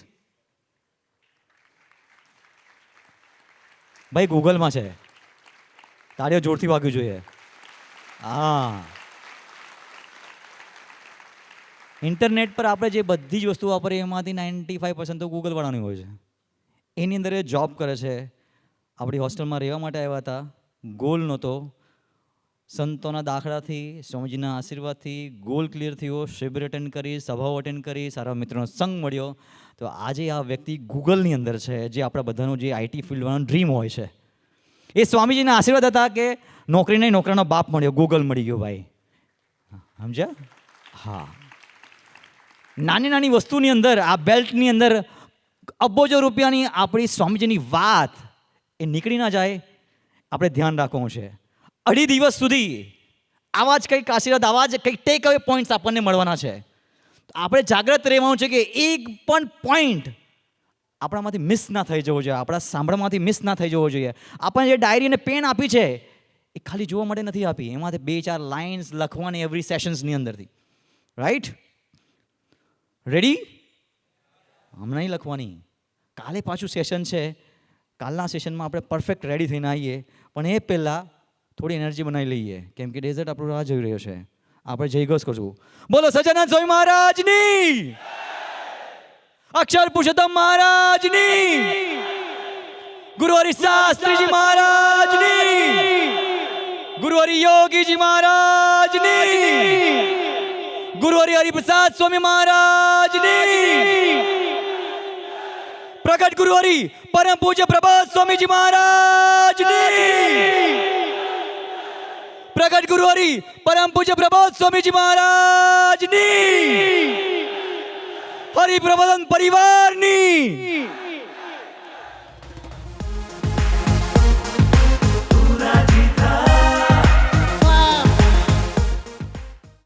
ભાઈ ગૂગલમાં છે, તાળીઓ જોરથી વાગ્યું જોઈએ. હા, ઇન્ટરનેટ પર આપણે જે બધી જ વસ્તુ વાપરીએ એમાંથી 95% તો ગૂગલવાળાની હોય છે. એની અંદર એ જોબ કરે છે. આપણી હોસ્ટેલમાં રહેવા માટે આવ્યા હતા, ગોલ નહોતો. સંતોના દાખલાથી, સ્વામીજીના આશીર્વાદથી ગોલ ક્લિયર થયો. શિબિર અટેન્ડ કરી, સભાઓ અટેન્ડ કરી, સારા મિત્રોનો સંગ મળ્યો. તો આજે આ વ્યક્તિ ગૂગલની અંદર છે, જે આપણા બધાનું જે આઈટી ફિલ્ડવાનો ડ્રીમ હોય છે. એ સ્વામીજીના આશીર્વાદ હતા કે નોકરી નહીં, નોકરીનો બાપ મળ્યો, ગૂગલ મળી ગયો ભાઈ. સમજ્યા? હા, નાની નાની વસ્તુની અંદર, આ બેલ્ટની અંદર અબજો રૂપિયાની આપણી સ્વામીજીની વાત એ નીકળી ના જાય, આપણે ધ્યાન રાખવું છે. 2.5 દિવસ સુધી આવા જ કંઈક આશીર્વાદ, આવા જ કંઈક ટેક અવે પોઈન્ટ્સ આપણને મળવાના છે. આપણે જાગ્રત રહેવાનું છે કે એક પણ પોઈન્ટ આપણામાંથી મિસ ના થઈ જવો જોઈએ, આપણા સાંભળમાંથી મિસ ના થઈ જવો જોઈએ. આપણને જે ડાયરી અને પેન આપી છે એ ખાલી જોવા માટે નથી આપી, એમાંથી 2-4 લાઇન્સ લખવાની એવરી સેશન્સની અંદરથી. રાઈટ? રેડી? હમણાં નહીં લખવાની, કાલે પાછું સેશન છે. કાલના સેશનમાં આપણે પરફેક્ટ રેડી થઈને આવીએ, પણ એ પહેલાં થોડી એનર્જી બનાવી લઈએ, કેમ કે ડેઝર્ટ આપણું રાહ જોઈ રહ્યો છે. આપણે જય ઘોષ કરશું. બોલો સચ્ચિદાનંદ સ્વામી મહારાજની, અક્ષર પુરુષોત્તમ મહારાજની, ગુરુહરિ શાસ્ત્રીજી મહારાજની, ગુરુહરિ યોગીજી મહારાજની, ગુરુહરિ હરિપ્રસાદ સ્વામી મહારાજની, પ્રગટ ગુરુહરિ પરમ પૂજ્ય પ્રભાત સ્વામીજી મહારાજની, પ્રગટ ગુરુહરિ પરમ પૂજ્ય પ્રબોધ સ્વામીજી મહારાજની, હરિ પ્રબોધન પરિવારની